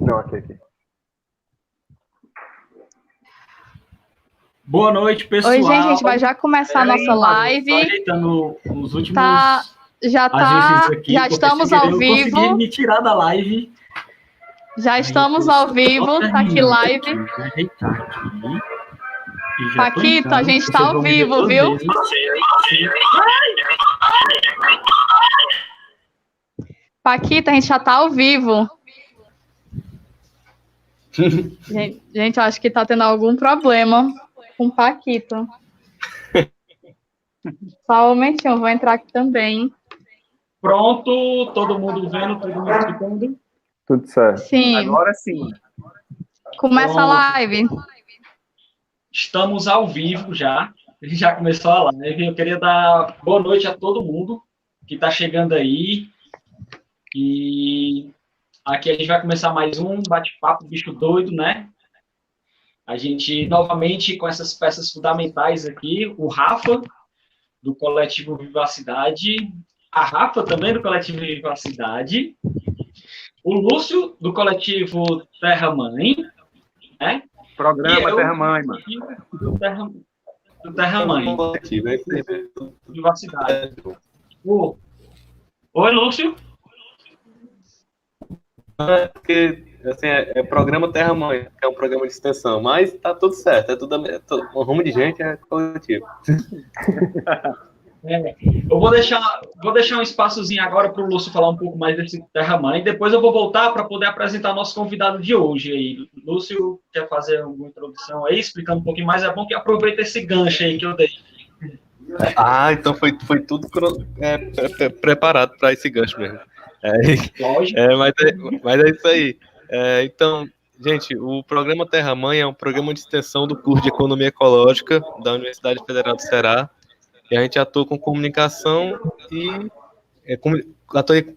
Não, aqui. Boa noite, pessoal. Oi, gente, a gente vai já começar a nossa live. Estou ajeitando os últimos já aqui, já estamos ao vivo. Eu consegui me tirar da live. Já estamos ao vivo, tá aqui live. Ajeitar aqui. Paquito, a gente está ao vivo, viu? Paquito, a gente já está ao vivo. Gente, eu acho que está tendo algum problema com o Paquito. Só um momentinho, eu vou entrar aqui também. Pronto, todo mundo vendo, todo mundo escutando? Tudo certo. Sim. Agora sim. Começa a live. Estamos ao vivo já. Já começou a live. Eu queria dar boa noite a todo mundo que está chegando aí. E aqui a gente vai começar mais um bate-papo bicho doido, né? A gente, novamente, com essas peças fundamentais aqui, o Rafa, do Coletivo Vivacidade, a Rafa também do Coletivo Vivacidade, o Lúcio, do Coletivo Terra Mãe, né? Programa Terra Mãe, mano. Do Terra Mãe. Vivacidade. Oi, Lúcio. Porque assim, é programa Terra Mãe, que é um programa de extensão, mas tá tudo certo, um rumo de gente é coletivo. Eu vou deixar um espaçozinho agora para o Lúcio falar um pouco mais desse Terra Mãe, depois eu vou voltar para poder apresentar nosso convidado de hoje aí. Lúcio, quer fazer alguma introdução aí, explicando um pouquinho mais? É bom que aproveite esse gancho aí que eu dei. Então foi tudo preparado para esse gancho mesmo. Lógico. Mas é isso aí. Então, gente, o programa Terra Mãe é um programa de extensão do curso de Economia Ecológica da Universidade Federal do Ceará. E a gente atua com comunicação e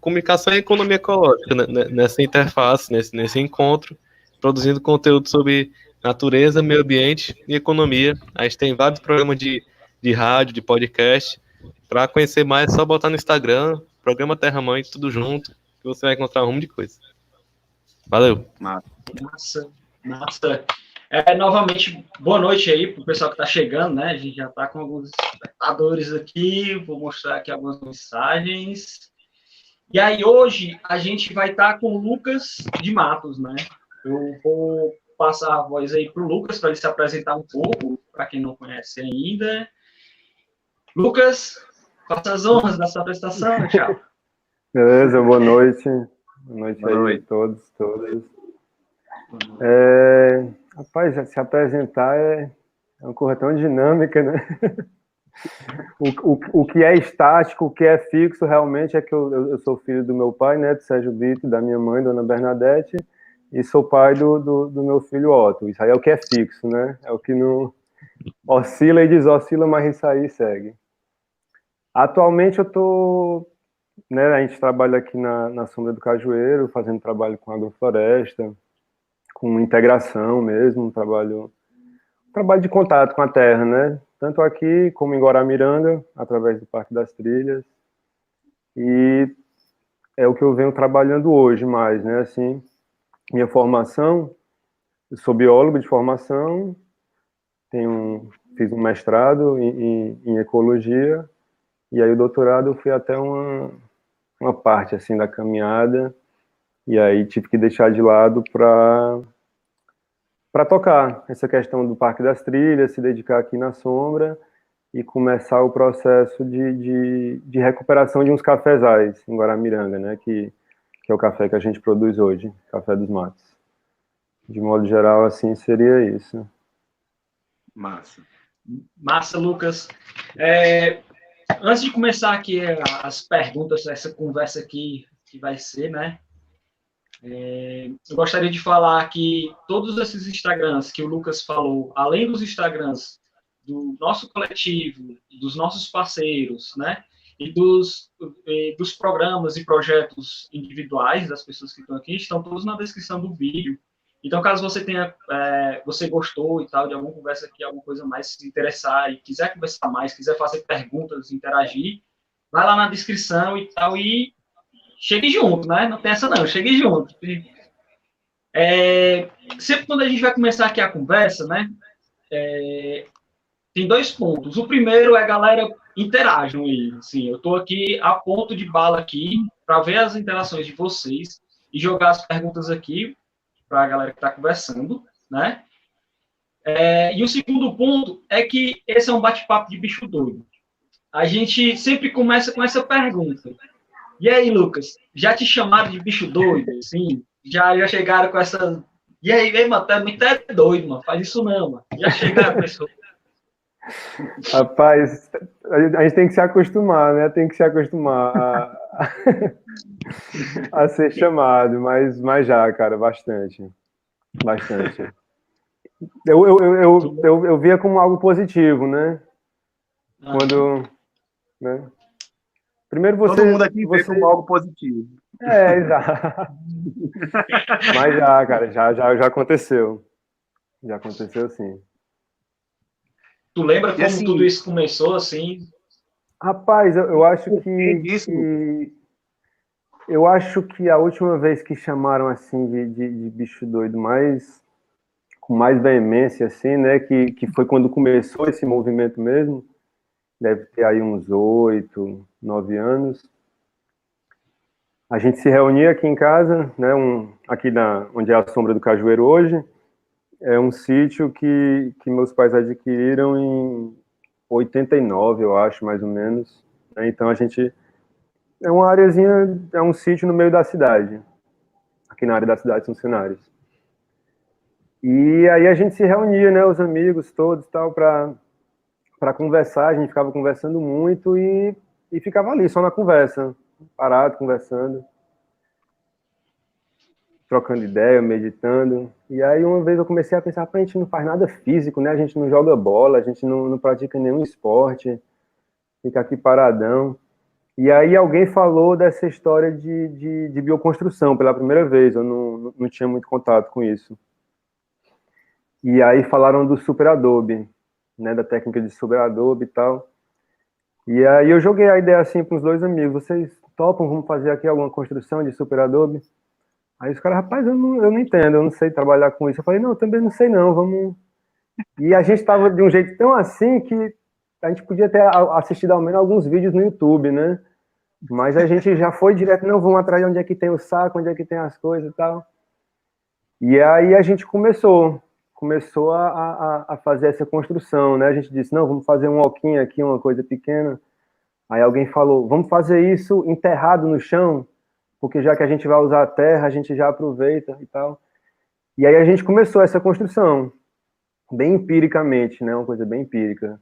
comunicação e economia ecológica nessa interface, nesse encontro, produzindo conteúdo sobre natureza, meio ambiente e economia. A gente tem vários programas de rádio, de podcast. Para conhecer mais, é só botar no Instagram, programa Terra Mãe, tudo junto, que você vai encontrar um rumo de coisa. Valeu. Massa. Novamente, boa noite aí para o pessoal que está chegando, né? A gente já está com alguns espectadores aqui, vou mostrar aqui algumas mensagens. E aí, hoje, a gente vai estar com o Lucas de Matos, né? Eu vou passar a voz aí para o Lucas, para ele se apresentar um pouco, para quem não conhece ainda. Lucas, faça as honras da sua apresentação, tchau. Beleza, boa noite. Boa noite a todos, todas. Rapaz, se apresentar é uma coisa tão dinâmica, né? O que é estático, o que é fixo, realmente é que eu sou filho do meu pai, né, do Sérgio Brito, da minha mãe, Dona Bernadette, e sou pai do meu filho Otto. Isso aí é o que é fixo, né? É o que não oscila e desoscila, mas isso aí segue. Atualmente eu tô, né, a gente trabalha aqui na Sombra do Cajueiro, fazendo trabalho com agrofloresta, com integração mesmo, um trabalho de contato com a terra, né? Tanto aqui como em Guaramiranga, através do Parque das Trilhas. E é o que eu venho trabalhando hoje mais, né? Assim, minha formação, eu sou biólogo de formação, fiz um mestrado em ecologia, e aí o doutorado eu fui até uma parte assim da caminhada, e aí tive que deixar de lado para tocar essa questão do Parque das Trilhas, se dedicar aqui na sombra e começar o processo de recuperação de uns cafezais em Guaramiranga, né, que é o café que a gente produz hoje, Café dos Matos. De modo geral, assim, seria isso. Massa, Lucas. Antes de começar aqui as perguntas, essa conversa aqui que vai ser, né, eu gostaria de falar que todos esses Instagrams que o Lucas falou, além dos Instagrams do nosso coletivo, dos nossos parceiros, né, e dos programas e projetos individuais das pessoas que estão aqui, estão todos na descrição do vídeo. Então, caso você você gostou e tal de alguma conversa aqui, alguma coisa mais se interessar e quiser conversar mais, quiser fazer perguntas, interagir, vai lá na descrição e tal, e chegue junto, né? Não tem essa não, chegue junto. Sempre quando a gente vai começar aqui a conversa, né? Tem 2 pontos. O primeiro é, galera, interajam aí. Assim, eu estou aqui a ponto de bala aqui para ver as interações de vocês e jogar as perguntas aqui para a galera que está conversando, né? E o segundo ponto é que esse é um bate-papo de bicho doido. A gente sempre começa com essa pergunta. E aí, Lucas, já te chamaram de bicho doido? Sim. Já chegaram com essa... E aí, mano, tá muito doido, mano. Faz isso não, mano. Já chegaram com isso. Rapaz, a gente tem que se acostumar, né? Tem que se acostumar a ser chamado, mas já, cara, bastante. Bastante. Eu via como algo positivo, né? Quando, né? Primeiro você... Todo mundo aqui vê como algo positivo. Exato. Mas já, cara, já aconteceu. Já aconteceu, sim. Tu lembra como assim, tudo isso começou, assim? Rapaz, eu acho que eu acho que a última vez que chamaram assim de bicho doido com mais veemência, assim, né, que foi quando começou esse movimento mesmo, deve ter aí uns 8, 9 anos. A gente se reunia aqui em casa, né, aqui onde é a Sombra do Cajueiro hoje, é um sítio que meus pais adquiriram em 89, eu acho, mais ou menos. Então a gente... É uma areazinha, é um sítio no meio da cidade. Aqui na área da cidade são Cenários. E aí a gente se reunia, né, os amigos todos e tal, para conversar. A gente ficava conversando muito e ficava ali, só na conversa, parado, conversando, trocando ideia, meditando. E aí uma vez eu comecei a pensar, a gente não faz nada físico, né? A gente não joga bola, a gente não pratica nenhum esporte, fica aqui paradão. E aí alguém falou dessa história de bioconstrução pela primeira vez, eu não tinha muito contato com isso. E aí falaram do Super Adobe, né, da técnica de Super Adobe e tal. E aí eu joguei a ideia assim para os 2 amigos, vocês topam, vamos fazer aqui alguma construção de Super Adobe? Aí os caras, rapaz, eu não entendo, eu não sei trabalhar com isso. Eu falei, não, eu também não sei não, vamos... E a gente estava de um jeito tão assim que a gente podia ter assistido ao menos alguns vídeos no YouTube, né? Mas a gente já foi direto, não, vamos atrás de onde é que tem o saco, onde é que tem as coisas e tal. E aí a gente começou a fazer essa construção, né? A gente disse, não, vamos fazer um oquinho aqui, uma coisa pequena. Aí alguém falou, vamos fazer isso enterrado no chão, porque já que a gente vai usar a terra, a gente já aproveita e tal. E aí a gente começou essa construção, bem empiricamente, né? Uma coisa bem empírica.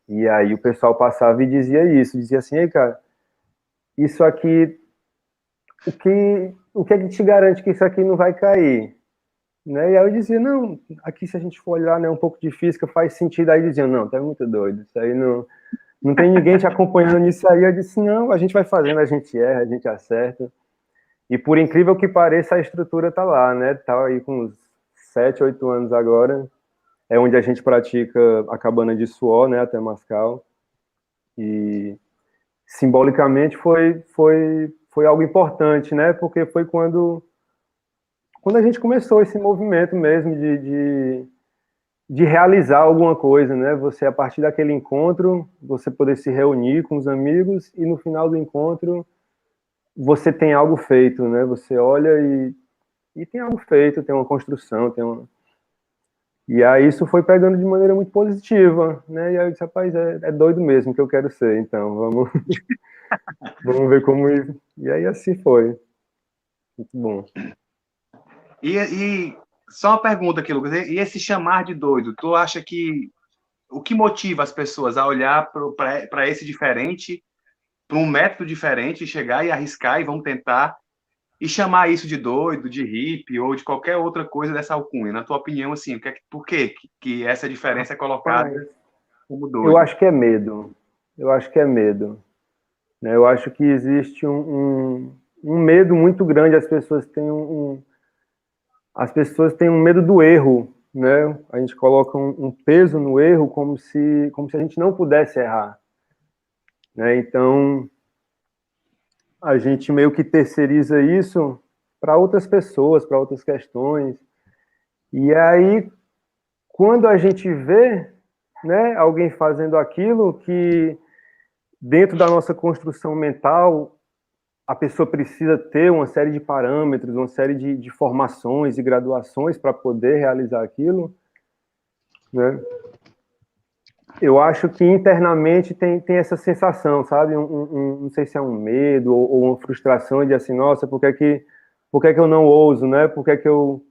E aí o pessoal passava e dizia isso, dizia assim, ei, cara, isso aqui, o que é que te garante que isso aqui não vai cair? Né? E aí eu dizia, não, aqui se a gente for olhar, né, um pouco de física faz sentido. Aí diziam, não, tá muito doido, isso aí não tem ninguém te acompanhando nisso aí. Eu disse, não, a gente vai fazendo, a gente erra, a gente acerta. E por incrível que pareça, a estrutura tá lá, né? Tá aí com uns 7, 8 anos agora. É onde a gente pratica a cabana de suor, né, até Mascal. E simbolicamente foi algo importante, né? Porque foi quando a gente começou esse movimento mesmo de realizar alguma coisa, né? Você, a partir daquele encontro, você poder se reunir com os amigos e no final do encontro você tem algo feito, né? Você olha e tem algo feito, tem uma construção, E aí isso foi pegando de maneira muito positiva, né? E aí eu disse, rapaz, é doido mesmo que eu quero ser, então vamos vamos ver como... E aí assim foi. Muito bom. E só uma pergunta aqui, Lucas. E esse chamar de doido, tu acha que o que motiva as pessoas a olhar para esse diferente, para um método diferente, chegar e arriscar e vamos tentar e chamar isso de doido, de hippie ou de qualquer outra coisa dessa alcunha? Na tua opinião, assim, por que essa diferença é colocada como doido? Eu acho que é medo. Eu acho que é medo. Né? Eu acho que existe um medo muito grande. As pessoas têm um medo do erro, né? A gente coloca um peso no erro como se a gente não pudesse errar, né? Então a gente meio que terceiriza isso para outras pessoas, para outras questões. E aí, quando a gente vê, né, alguém fazendo aquilo que, dentro da nossa construção mental, a pessoa precisa ter uma série de parâmetros, uma série de formações e graduações para poder realizar aquilo, né? Eu acho que internamente tem essa sensação, sabe? Não sei se é um medo ou uma frustração de assim, nossa, por que que eu não ouso, né? Por que que eu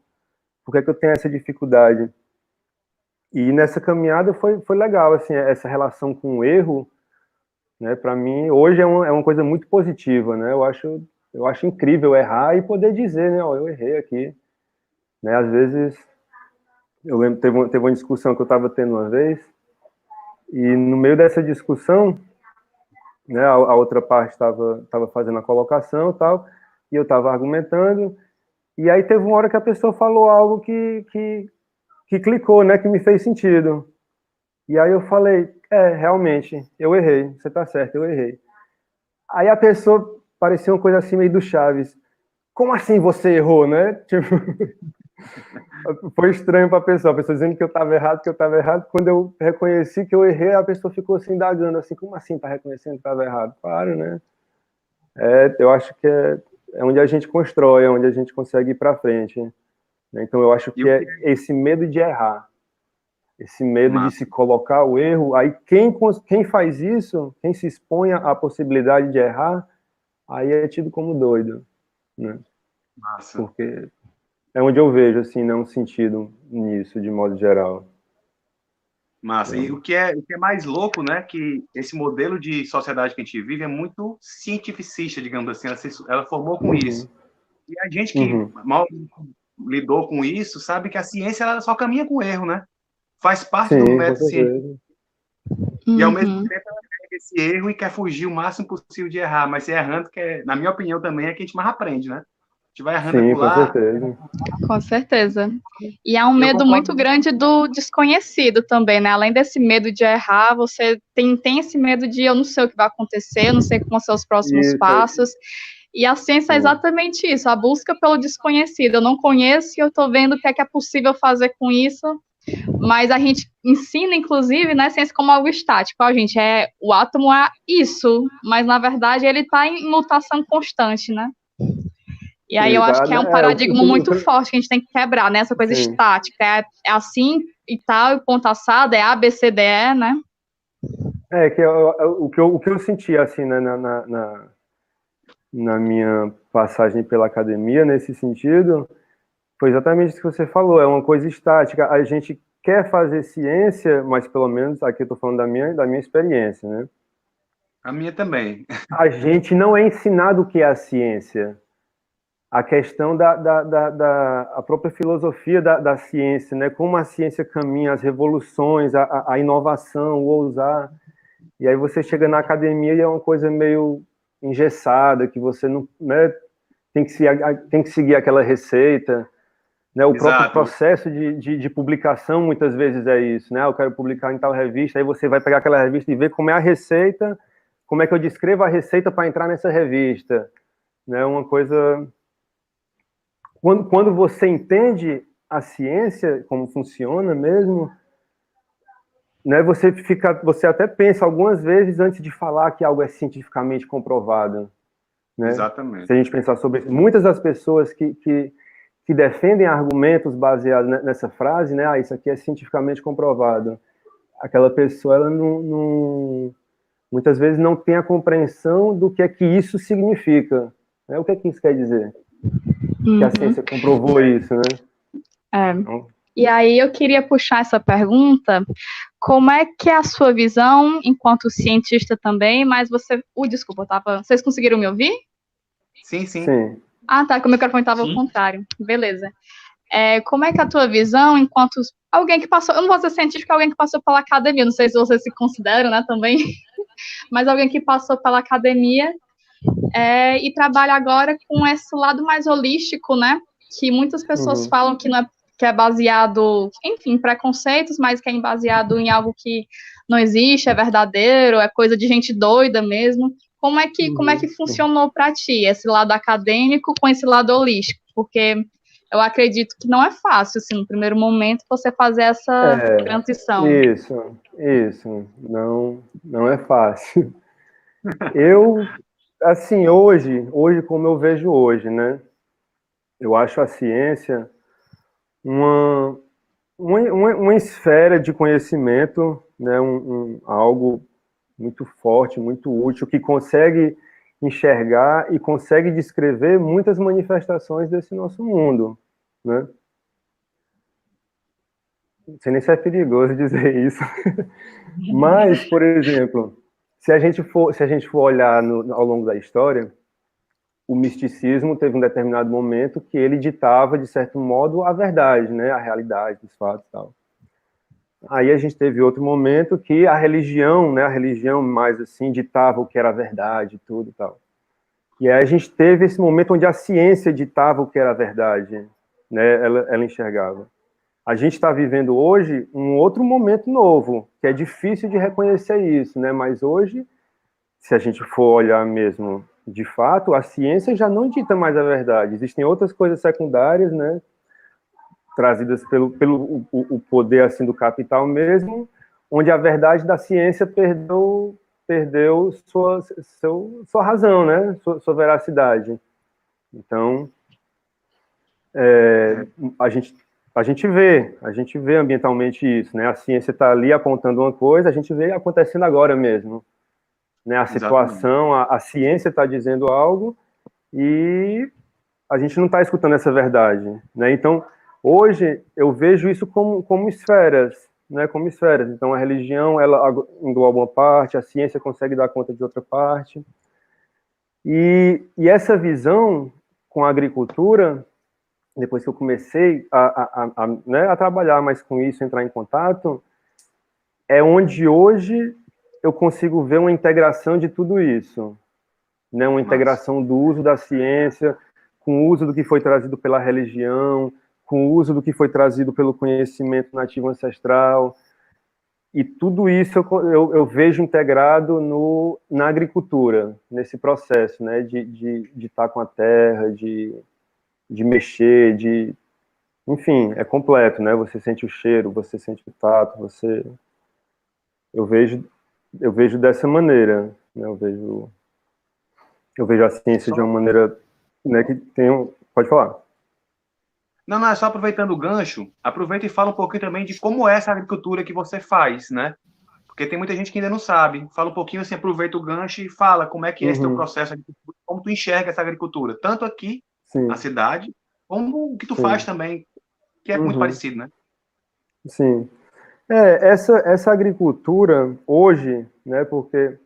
tenho essa dificuldade? E nessa caminhada foi legal, assim, essa relação com o erro, né? Para mim, hoje é uma coisa muito positiva, né? Eu acho incrível errar e poder dizer, né? Ó, eu errei aqui, né? Às vezes, eu lembro, teve uma discussão que eu estava tendo uma vez, e no meio dessa discussão, né, a outra parte estava fazendo a colocação e tal, e eu estava argumentando, e aí teve uma hora que a pessoa falou algo que clicou, né, que me fez sentido. E aí eu falei, realmente, eu errei, você tá certo, eu errei. Aí a pessoa parecia uma coisa assim meio do Chaves. Como assim você errou, né? Tipo, foi estranho para a pessoa dizendo que eu estava errado, que eu estava errado. Quando eu reconheci que eu errei, a pessoa ficou assim, indagando, assim, como assim tá reconhecendo que estava errado? Claro, né? Eu acho que é onde a gente constrói, é onde a gente consegue ir para frente. Né? Então eu acho que é esse medo de errar, esse medo de se colocar o erro. Aí quem faz isso, quem se expõe à possibilidade de errar, aí é tido como doido, né? Massa. Porque é onde eu vejo, assim, né, um sentido nisso, de modo geral. Massa. E o que é mais louco, né, que esse modelo de sociedade que a gente vive é muito cientificista, digamos assim, ela formou com isso. E a gente que mal lidou com isso, sabe que a ciência ela só caminha com erro, né? Faz parte do método científico. E ao mesmo tempo ela pega esse erro e quer fugir o máximo possível de errar, mas se errando, na minha opinião também, é que a gente mais aprende, né? A gente vai errando acolá. Com certeza. Com certeza. E há um medo muito grande do desconhecido também, né? Além desse medo de errar, você tem esse medo de eu não sei o que vai acontecer, eu não sei como vão ser os próximos passos. E a ciência é exatamente isso, a busca pelo desconhecido. Eu não conheço e eu estou vendo o que é possível fazer com isso, mas a gente ensina, inclusive, né, ciência como algo estático. Gente, o átomo é isso, mas na verdade ele está em mutação constante, né? E aí eu acho que é um paradigma muito forte que a gente tem que quebrar, né? Essa coisa estática. É assim e tal, e ponto assado, é A, B, C, D, E, né? O que eu senti, assim, né, na minha passagem pela academia, nesse sentido, foi exatamente isso que você falou, é uma coisa estática. A gente quer fazer ciência, mas pelo menos aqui eu estou falando da minha experiência, né? A minha também. A gente não é ensinado o que é a ciência. A questão a própria filosofia da ciência, né? Como a ciência caminha, as revoluções, a inovação, o ousar. E aí você chega na academia e é uma coisa meio engessada, que você não, né, tem que seguir aquela receita. Né? O próprio processo de publicação muitas vezes é isso, né? Eu quero publicar em tal revista, aí você vai pegar aquela revista e ver como é a receita, como é que eu descrevo a receita para entrar nessa revista. Né? Uma coisa... Quando você entende a ciência, como funciona mesmo, né, você até pensa algumas vezes antes de falar que algo é cientificamente comprovado. Né? Exatamente. Se a gente pensar sobre isso, muitas das pessoas que defendem argumentos baseados nessa frase, né, isso aqui é cientificamente comprovado, aquela pessoa, ela muitas vezes não tem a compreensão do que é que isso significa. Né? O que é que isso quer dizer? Que a ciência comprovou isso, né? Então... E aí eu queria puxar essa pergunta, como é que é a sua visão, enquanto cientista também, mas você... desculpa, vocês conseguiram me ouvir? Sim. Ah, tá, que o microfone estava ao contrário. Beleza. Como é que é a tua visão, enquanto alguém que passou... Eu não vou ser científico, alguém que passou pela academia, não sei se vocês se consideram, né, também, mas alguém que passou pela academia e trabalha agora com esse lado mais holístico, né, que muitas pessoas falam que não é, que é baseado, enfim, em preconceitos, mas que é baseado em algo que não existe, é verdadeiro, é coisa de gente doida mesmo. como é que funcionou para ti esse lado acadêmico com esse lado holístico? Porque eu acredito que não é fácil, assim, no primeiro momento, você fazer essa transição. Isso, não é fácil. Eu, assim, hoje como eu vejo hoje, né? Eu acho a ciência uma esfera de conhecimento, né? Algo muito forte, muito útil, que consegue enxergar e consegue descrever muitas manifestações desse nosso mundo, né? Não sei nem se é perigoso dizer isso, mas, por exemplo, se a gente for olhar ao longo da história, o misticismo teve um determinado momento que ele ditava, de certo modo, a verdade, né? A realidade dos fatos e tal. Aí a gente teve outro momento que a religião, né? A religião mais assim ditava o que era a verdade, tudo e tal. E aí a gente teve esse momento onde a ciência ditava o que era a verdade, né? Ela enxergava. A gente está vivendo hoje um outro momento novo, que é difícil de reconhecer isso, né? Mas hoje, se a gente for olhar mesmo de fato, a ciência já não dita mais a verdade. Existem outras coisas secundárias, né? Trazidas pelo o poder assim do capital mesmo, onde a verdade da ciência perdeu sua razão, né? Sua veracidade. Então, a gente vê ambientalmente isso, né? A ciência está ali apontando uma coisa, a gente vê acontecendo agora mesmo, né? A situação, a ciência está dizendo algo e a gente não está escutando essa verdade, né? Então, hoje eu vejo isso como esferas, né? Como esferas. Então, a religião ela engloba uma parte, a ciência consegue dar conta de outra parte, e essa visão com a agricultura, depois que eu comecei né, a trabalhar mais com isso, entrar em contato, é onde hoje eu consigo ver uma integração de tudo isso, né? Uma integração do uso da ciência, com o uso do que foi trazido pela religião, com o uso do que foi trazido pelo conhecimento nativo ancestral, e tudo isso eu vejo integrado na agricultura, nesse processo, né? De estar com a terra, de mexer, enfim, é completo, né? Você sente o cheiro, você sente o tato, eu vejo dessa maneira, né? Eu vejo a ciência de uma maneira, né, que tem pode falar. Não, é só aproveitando o gancho, aproveita e fala um pouquinho também de como é essa agricultura que você faz, né? Porque tem muita gente que ainda não sabe. Fala um pouquinho assim, aproveita o gancho e fala como é que é esse teu processo, como tu enxerga essa agricultura, tanto aqui na cidade, como o que tu faz também, que é muito parecido, né? Sim. Essa agricultura hoje, né, porque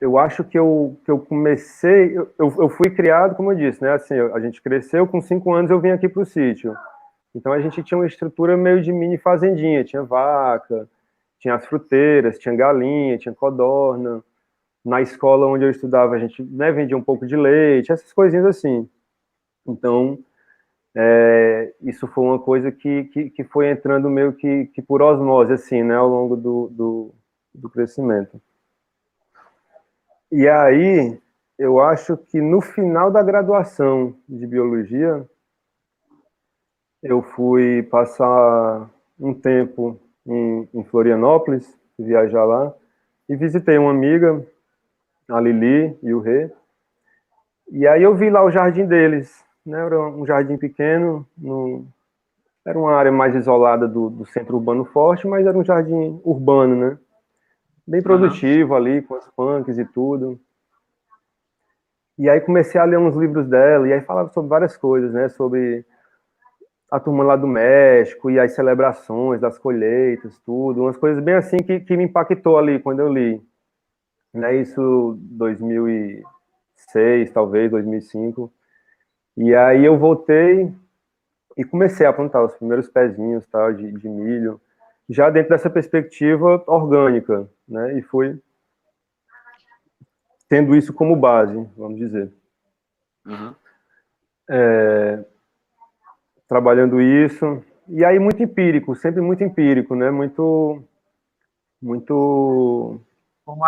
eu acho que eu comecei, eu fui criado, como eu disse, né, assim, a gente cresceu, com 5 anos eu vim aqui para o sítio. Então a gente tinha uma estrutura meio de mini fazendinha, tinha vaca, tinha as fruteiras, tinha galinha, tinha codorna. Na escola onde eu estudava, a gente, né, vendia um pouco de leite, essas coisinhas assim. Então, isso foi uma coisa que foi entrando meio que por osmose, assim, né, ao longo do crescimento. E aí, eu acho que no final da graduação de biologia, eu fui passar um tempo em Florianópolis, viajar lá, e visitei uma amiga, a Lili e o Rê, e aí eu vi lá o jardim deles, né? Era um jardim pequeno, era uma área mais isolada do centro urbano forte, mas era um jardim urbano, né? Bem produtivo ali, com as punks e tudo. E aí comecei a ler uns livros dela, e aí falava sobre várias coisas, né? Sobre a turma lá do México, e as celebrações das colheitas, tudo. Umas coisas bem assim que me impactou ali quando eu li. Né? Isso 2006, talvez, 2005. E aí eu voltei e comecei a plantar os primeiros pezinhos, tal, de milho, já dentro dessa perspectiva orgânica, né? E fui tendo isso como base, vamos dizer. Trabalhando isso, e aí muito empírico, sempre muito empírico, né? Muito Como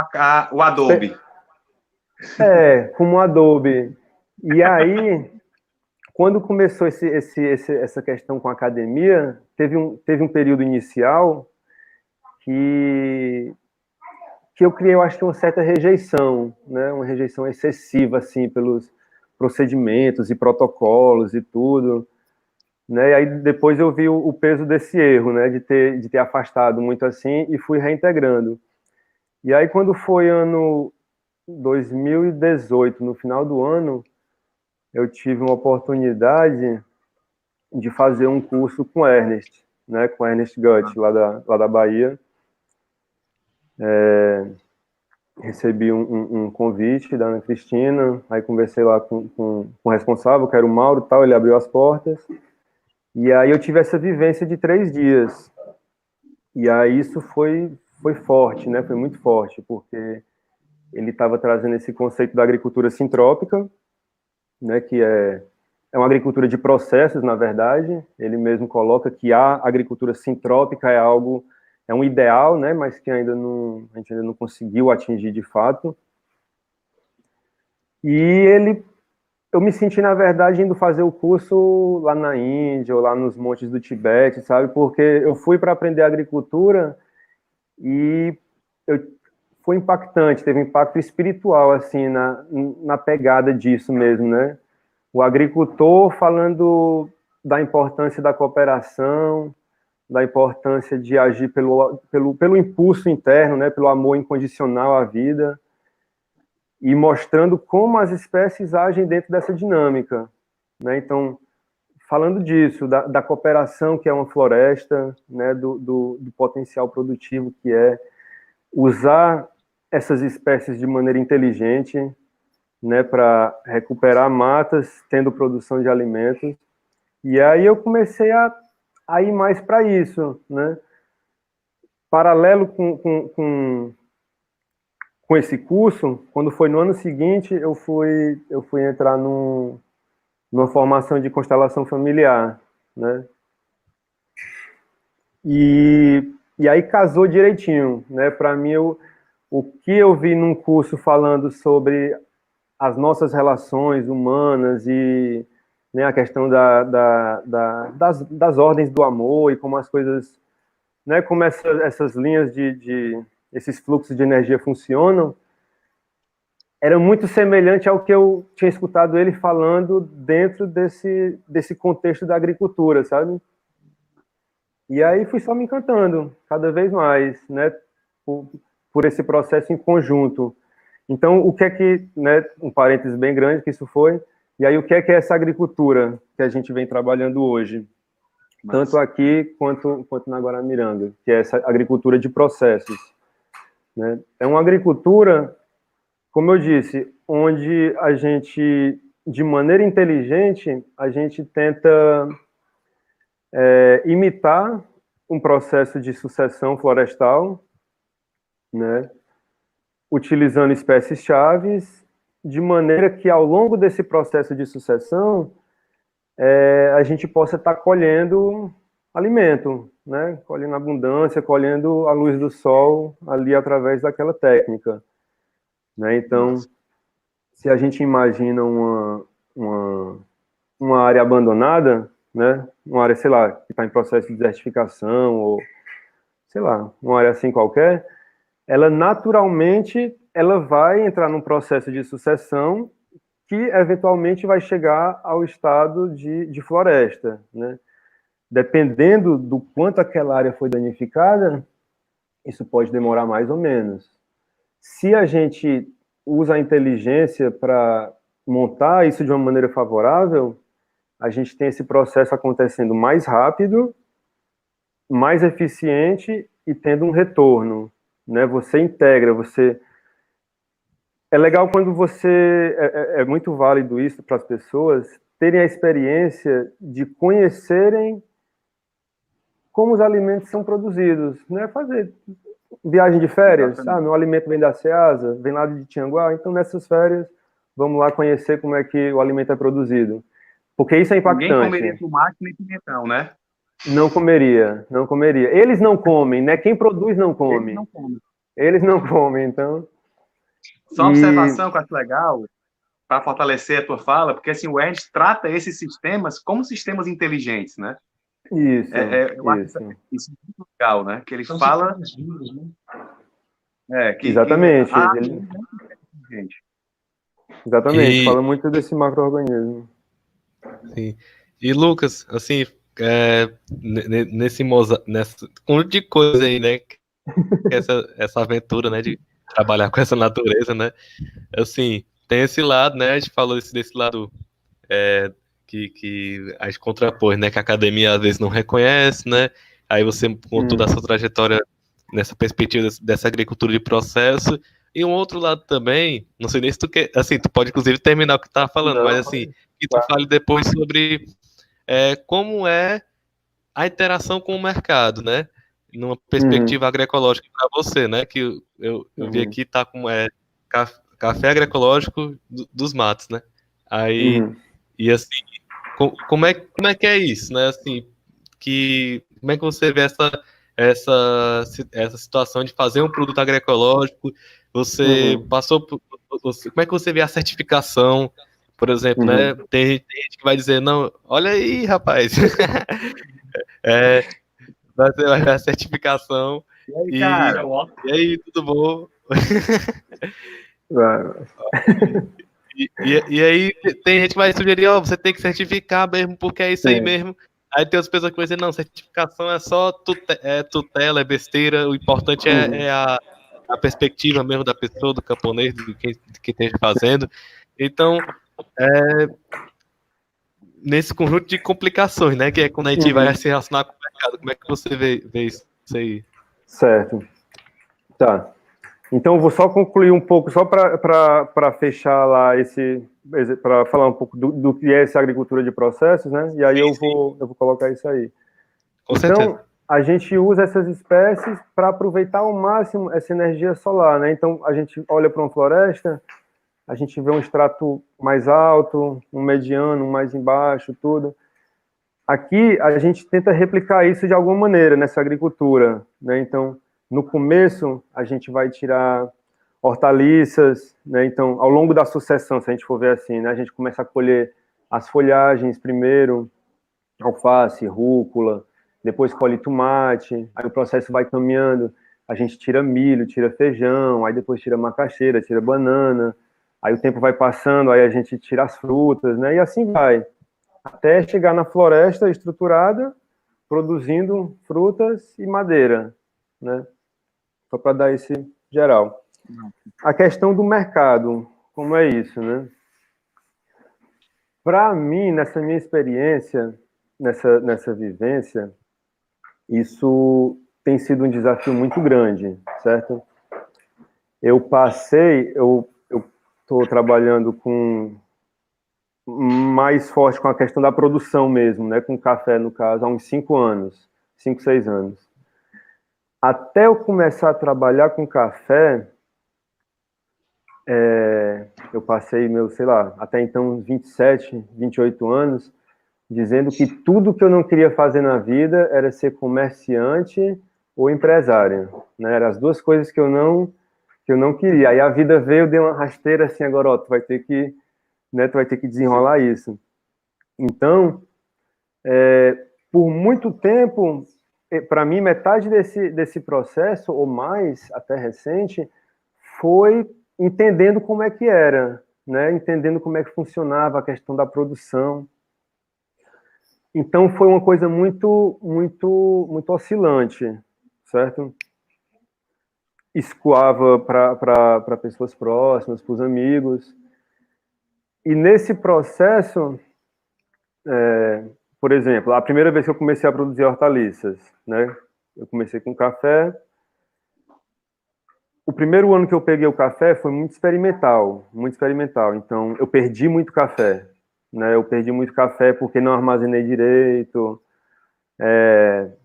o Adobe. Como Adobe. E aí, quando começou essa questão com a academia, teve um período inicial que eu criei, eu acho que uma certa rejeição, né? Uma rejeição excessiva, assim, pelos procedimentos e protocolos e tudo, né? E aí depois eu vi o peso desse erro, né? De ter afastado muito assim e fui reintegrando. E aí quando foi ano 2018, no final do ano, eu tive uma oportunidade de fazer um curso com Ernest, né? Com Ernest Gutt, lá da Bahia. Recebi um convite da Ana Cristina, aí conversei lá com o responsável, que era o Mauro e tal, ele abriu as portas, e aí eu tive essa vivência de 3 dias, e aí isso foi forte, né, foi muito forte, porque ele estava trazendo esse conceito da agricultura sintrópica, né, que é uma agricultura de processos, na verdade, ele mesmo coloca que a agricultura sintrópica é um ideal, né, mas que a gente ainda não conseguiu atingir de fato. E eu me senti, na verdade, indo fazer o curso lá na Índia, ou lá nos montes do Tibete, sabe, porque eu fui para aprender agricultura e foi impactante, teve um impacto espiritual, assim, na pegada disso mesmo, né, o agricultor falando da importância da cooperação, da importância de agir pelo impulso interno, né, pelo amor incondicional à vida, e mostrando como as espécies agem dentro dessa dinâmica, né? Então, falando disso, da cooperação que é uma floresta, né, do potencial produtivo que é usar essas espécies de maneira inteligente, né, para recuperar matas, tendo produção de alimentos. E aí eu comecei a ir mais para isso, né? Paralelo com esse curso, quando foi no ano seguinte, eu fui entrar numa formação de constelação familiar, né? E aí casou direitinho, né? Para mim, o que eu vi num curso falando sobre as nossas relações humanas e, né, a questão das ordens do amor e como as coisas, né, como essas linhas esses fluxos de energia funcionam, era muito semelhante ao que eu tinha escutado ele falando dentro desse contexto da agricultura, sabe? E aí fui só me encantando cada vez mais, né, por esse processo em conjunto. Então, o que é que, né, um parênteses bem grande que isso foi, e aí o que é essa agricultura que a gente vem trabalhando hoje? Mas tanto aqui quanto na Guaramiranga, que é essa agricultura de processos, né? É uma agricultura, como eu disse, onde a gente, de maneira inteligente, a gente tenta imitar um processo de sucessão florestal, né, utilizando espécies chaves, de maneira que, ao longo desse processo de sucessão, a gente possa estar colhendo alimento, né? Colhendo abundância, colhendo a luz do sol ali através daquela técnica, né? Então, se a gente imagina uma área abandonada, né? Uma área, sei lá, que está em processo de desertificação, ou, sei lá, uma área assim qualquer, ela naturalmente vai entrar num processo de sucessão que eventualmente vai chegar ao estado de floresta, né? Dependendo do quanto aquela área foi danificada, isso pode demorar mais ou menos. Se a gente usa a inteligência para montar isso de uma maneira favorável, a gente tem esse processo acontecendo mais rápido, mais eficiente e tendo um retorno, né? Você integra, é legal quando é muito válido isso para as pessoas terem a experiência de conhecerem como os alimentos são produzidos, né? Fazer viagem de férias, meu alimento vem da Ceasa, vem lá de Tianguá, então nessas férias vamos lá conhecer como é que o alimento é produzido, porque isso é impactante. Ninguém comeria tomate nem pimentão, né? Não comeria. Eles não comem, né? Quem produz não come. Eles não comem. Eles não comem, então. Só uma observação que eu acho legal, para fortalecer a tua fala, porque assim, o Ernst trata esses sistemas como sistemas inteligentes, né? Isso, Eu acho isso. isso muito legal, né? Que ele São fala sistemas vivos, né? Exatamente. Gente. Exatamente, E, fala muito desse macro-organismo. sim. E Lucas, assim, nesse conjunto de coisa aí, né? Essa aventura, né? De trabalhar com essa natureza, né? Assim, tem esse lado, né? A gente falou desse lado que a gente contrapôs, né? Que a academia às vezes não reconhece, né? Aí você contou da sua trajetória nessa perspectiva dessa agricultura de processo. E um outro lado também, não sei nem se tu quer, assim, tu pode inclusive terminar o que tu tá falando, mas Não, assim, que tu fale depois sobre como é a interação com o mercado, né? Numa perspectiva agroecológica para você, né? Que eu vi aqui tá com café agroecológico dos matos, né? Aí e assim, como é que é isso, né? Assim, como é que você vê essa situação de fazer um produto agroecológico? Você passou por, como é que você vê a certificação, por exemplo, né? Tem gente que vai dizer, não, olha aí, rapaz, vai ver a certificação E aí, e, cara? e aí, tudo bom? E aí tem gente que vai sugerir, ó, você tem que certificar mesmo, porque é isso aí mesmo. Aí tem outras pessoas que vão dizer, não, certificação é só tutela, é besteira, o importante é a perspectiva mesmo da pessoa, do camponês, de quem esteja fazendo. Então, nesse conjunto de complicações, né, que é quando a gente vai se relacionar com o mercado, como é que você vê isso aí? Certo. Tá. Então, eu vou só concluir um pouco, só para fechar lá para falar um pouco do que é essa agricultura de processos, né? E aí eu vou colocar isso aí. Com então, certeza. A gente usa essas espécies para aproveitar ao máximo essa energia solar, né? Então, a gente olha para uma floresta, a gente vê um extrato mais alto, um mediano, um mais embaixo, tudo. Aqui, a gente tenta replicar isso de alguma maneira nessa agricultura, né? Então, no começo, a gente vai tirar hortaliças, né? Então, ao longo da sucessão, se a gente for ver assim, né? A gente começa a colher as folhagens primeiro, alface, rúcula, depois colhe tomate, aí o processo vai caminhando, a gente tira milho, tira feijão, aí depois tira macaxeira, tira banana, aí o tempo vai passando, aí a gente tira as frutas, né? E assim vai, até chegar na floresta estruturada, produzindo frutas e madeira, né? Só para dar esse geral. A questão do mercado, como é isso, né? Para mim, nessa minha experiência, nessa vivência, isso tem sido um desafio muito grande, certo? Eu estou trabalhando mais forte com a questão da produção mesmo, né? Com café, no caso, há uns 5 anos, 5, 6 anos. Até eu começar a trabalhar com café, eu passei, sei lá, até então 27, 28 anos, dizendo que tudo que eu não queria fazer na vida era ser comerciante ou empresário, né? Eram as duas coisas que eu não queria. Aí a vida veio, deu uma rasteira assim, agora, ó, tu vai ter que desenrolar isso. Então, por muito tempo, para mim, metade desse processo, ou mais, até recente, foi entendendo como é que era, né? Entendendo como é que funcionava a questão da produção. Então, foi uma coisa muito, muito, muito oscilante, certo? Escoava para pessoas próximas, para os amigos. E nesse processo, por exemplo, a primeira vez que eu comecei a produzir hortaliças, né? Eu comecei com café. O primeiro ano que eu peguei o café foi muito experimental, muito experimental. Então, eu perdi muito café, né? Eu perdi muito café porque não armazenei direito,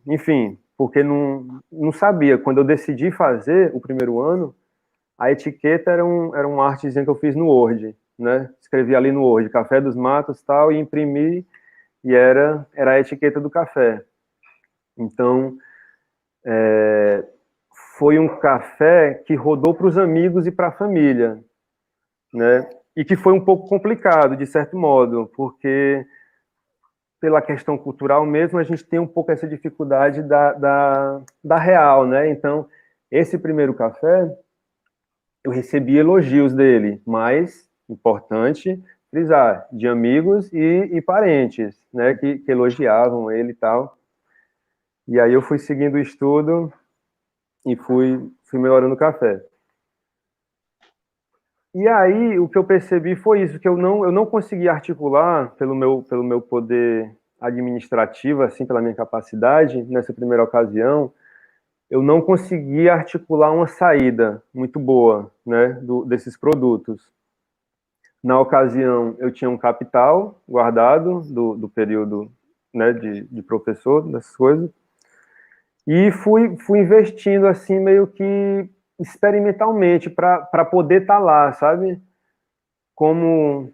enfim, porque não sabia. Quando eu decidi fazer o primeiro ano, a etiqueta era um artezinho que eu fiz no Word, né? Escrevi ali no Word, Café dos Matos, tal, e imprimi, e era a etiqueta do café. Então, foi um café que rodou para os amigos e para a família, né? E que foi um pouco complicado, de certo modo, porque pela questão cultural mesmo, a gente tem um pouco essa dificuldade da real, né? Então, esse primeiro café, eu recebi elogios dele, mas, importante frisar, de amigos e parentes, né? Que elogiavam ele e tal. E aí eu fui seguindo o estudo e fui melhorando o café. E aí, o que eu percebi foi isso, que eu não consegui articular pelo meu poder administrativo, assim, pela minha capacidade, nessa primeira ocasião, eu não consegui articular uma saída muito boa, né, desses produtos. Na ocasião, eu tinha um capital guardado do período, né, de professor, dessas coisas, e fui investindo, assim, meio que experimentalmente, para poder estar lá, sabe? Como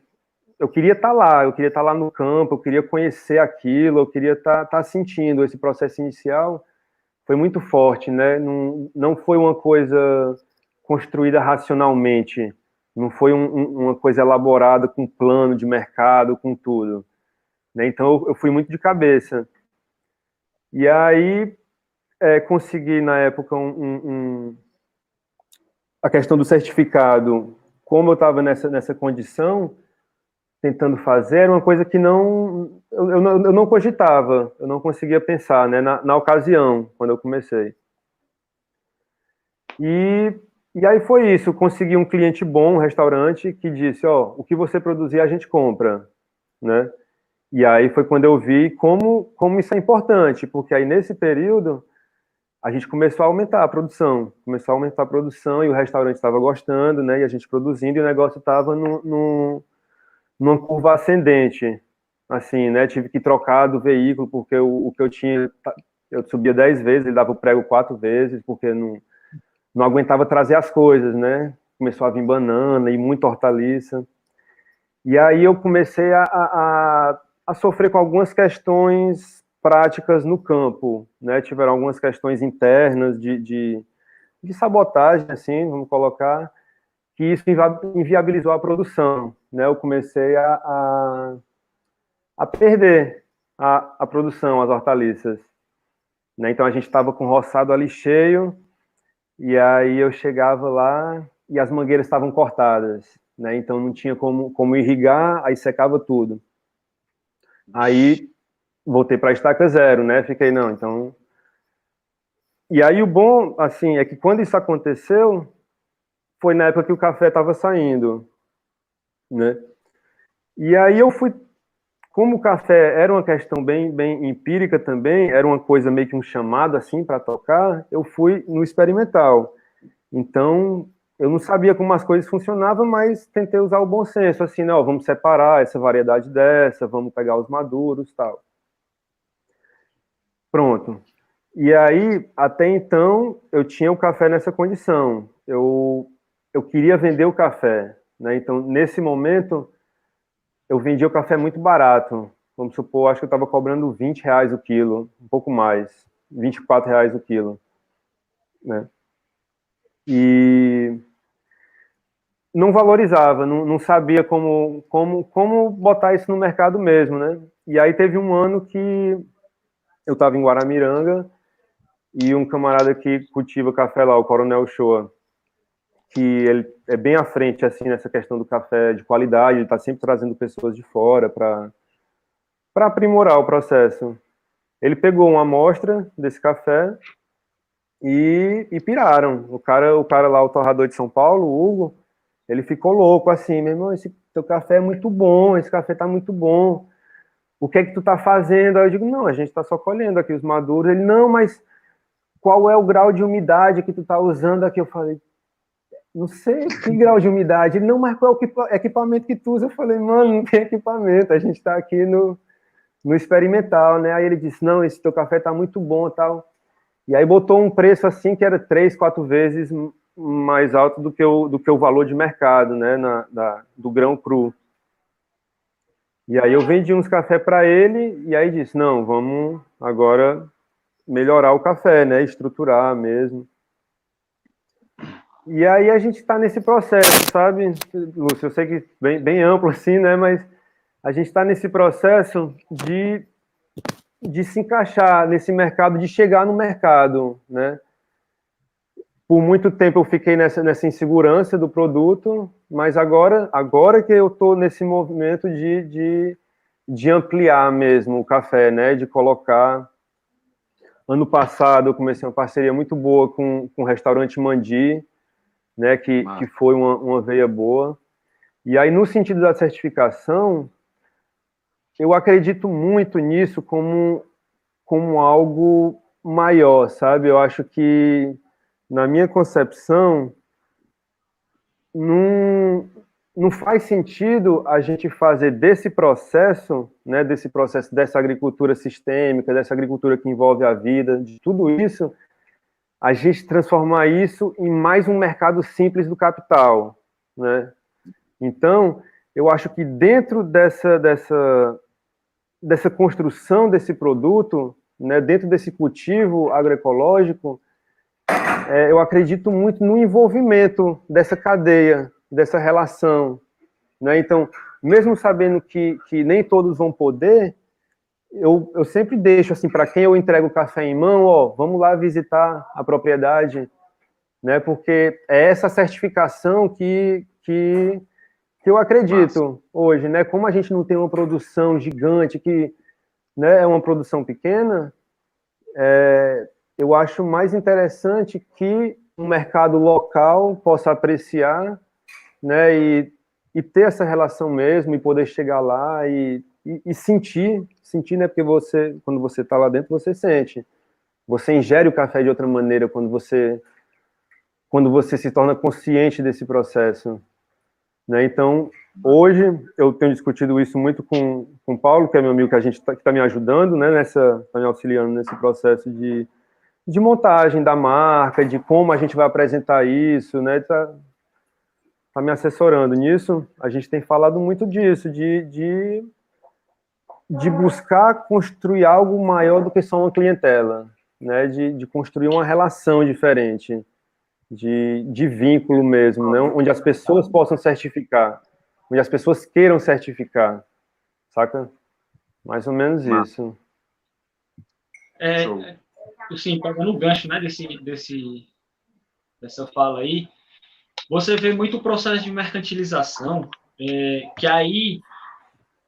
eu queria estar lá, eu queria estar lá no campo, eu queria conhecer aquilo, eu queria estar sentindo. Esse processo inicial foi muito forte, né? Não foi uma coisa construída racionalmente, não foi uma coisa elaborada com plano de mercado, com tudo, né? Então eu fui muito de cabeça. E aí consegui na época a questão do certificado. Como eu estava nessa condição, tentando fazer, era uma coisa que eu não cogitava, eu não conseguia pensar, né, na ocasião, quando eu comecei. E aí foi isso, eu consegui um cliente bom, um restaurante, que disse, ó, o que você produzir a gente compra, né? E aí foi quando eu vi como isso é importante, porque aí nesse período a gente começou a aumentar a produção, e o restaurante estava gostando, né, e a gente produzindo, e o negócio estava numa curva ascendente, assim, né? Tive que trocar do veículo, porque o que eu tinha, eu subia 10 vezes, ele dava o prego 4 vezes, porque não aguentava trazer as coisas, né? Começou a vir banana e muita hortaliça. E aí eu comecei a sofrer com algumas questões práticas no campo, né? Tiveram algumas questões internas de sabotagem, assim, vamos colocar, que isso inviabilizou a produção, né? Eu comecei a perder a produção, as hortaliças, né? Então a gente estava com o roçado ali cheio, e aí eu chegava lá e as mangueiras estavam cortadas, né? Então não tinha como irrigar, aí secava tudo. Aí voltei para a estaca zero, né? Fiquei, não, então... E aí o bom, assim, é que quando isso aconteceu, foi na época que o café estava saindo, né? E aí eu fui, como o café era uma questão bem empírica também, era uma coisa meio que um chamado assim para tocar, eu fui no experimental. Então, eu não sabia como as coisas funcionavam, mas tentei usar o bom senso, assim, não, vamos separar essa variedade dessa, vamos pegar os maduros, tal. Pronto. E aí, até então, eu tinha o café nessa condição. Eu queria vender o café, né? Então, nesse momento, eu vendia o café muito barato. Vamos supor, acho que eu estava cobrando R$ 20 o quilo, um pouco mais, R$ 24 o quilo, né? E não valorizava, não sabia como botar isso no mercado mesmo, né? E aí teve um ano que eu estava em Guaramiranga e um camarada que cultiva café lá, o Coronel Shoa, que ele é bem à frente, assim, nessa questão do café de qualidade, ele está sempre trazendo pessoas de fora para aprimorar o processo. Ele pegou uma amostra desse café e piraram. O cara lá, o torrador de São Paulo, o Hugo, ele ficou louco, assim, meu irmão, esse teu café é muito bom, esse café tá muito bom. O que é que tu tá fazendo? Aí eu digo, não, a gente tá só colhendo aqui os maduros. Ele, não, mas qual é o grau de umidade que tu tá usando aqui? Eu falei, não sei que grau de umidade. Ele, não, mas qual é o equipamento que tu usa? Eu falei, mano, não tem equipamento, a gente tá aqui no experimental, né? Aí ele disse, não, esse teu café tá muito bom e tal. E aí botou um preço assim que era 3, 4 vezes mais alto do que o valor de mercado, né, do grão cru. E aí eu vendi uns cafés para ele, e aí disse, não, vamos agora melhorar o café, né, estruturar mesmo. E aí a gente está nesse processo, sabe, Lúcio? Eu sei que bem amplo assim, né? Mas a gente está nesse processo de se encaixar nesse mercado, de chegar no mercado, né? Por muito tempo eu fiquei nessa insegurança do produto, mas agora que eu estou nesse movimento de ampliar mesmo o café, né? De colocar... Ano passado eu comecei uma parceria muito boa com o restaurante Mandi, né? Que foi uma veia boa. E aí, no sentido da certificação, eu acredito muito nisso como algo maior, sabe? Eu acho que, na minha concepção, não faz sentido a gente fazer desse processo, né, dessa agricultura sistêmica, dessa agricultura que envolve a vida, de tudo isso, a gente transformar isso em mais um mercado simples do capital, né? Então, eu acho que dentro dessa construção desse produto, né, dentro desse cultivo agroecológico, eu acredito muito no envolvimento dessa cadeia, dessa relação, né? Então, mesmo sabendo que nem todos vão poder, eu sempre deixo assim para quem eu entrego o café em mão, ó, vamos lá visitar a propriedade, né? Porque é essa certificação que eu acredito hoje, né? Como a gente não tem uma produção gigante, que, né, é uma produção pequena, eu acho mais interessante que o mercado local possa apreciar, né, e ter essa relação mesmo, e poder chegar lá e sentir, né, porque quando você está lá dentro, você sente. Você ingere o café de outra maneira quando você se torna consciente desse processo, né? Então, hoje, eu tenho discutido isso muito com o Paulo, que é meu amigo, que está me ajudando, né, está me auxiliando nesse processo de montagem da marca, de como a gente vai apresentar isso, né? Tá me assessorando nisso. A gente tem falado muito disso, de buscar construir algo maior do que só uma clientela, né? De construir uma relação diferente, de vínculo mesmo, né? Onde as pessoas possam certificar, onde as pessoas queiram certificar, saca? Mais ou menos isso. Assim, pegando o gancho, né, dessa fala aí, você vê muito o processo de mercantilização, que aí,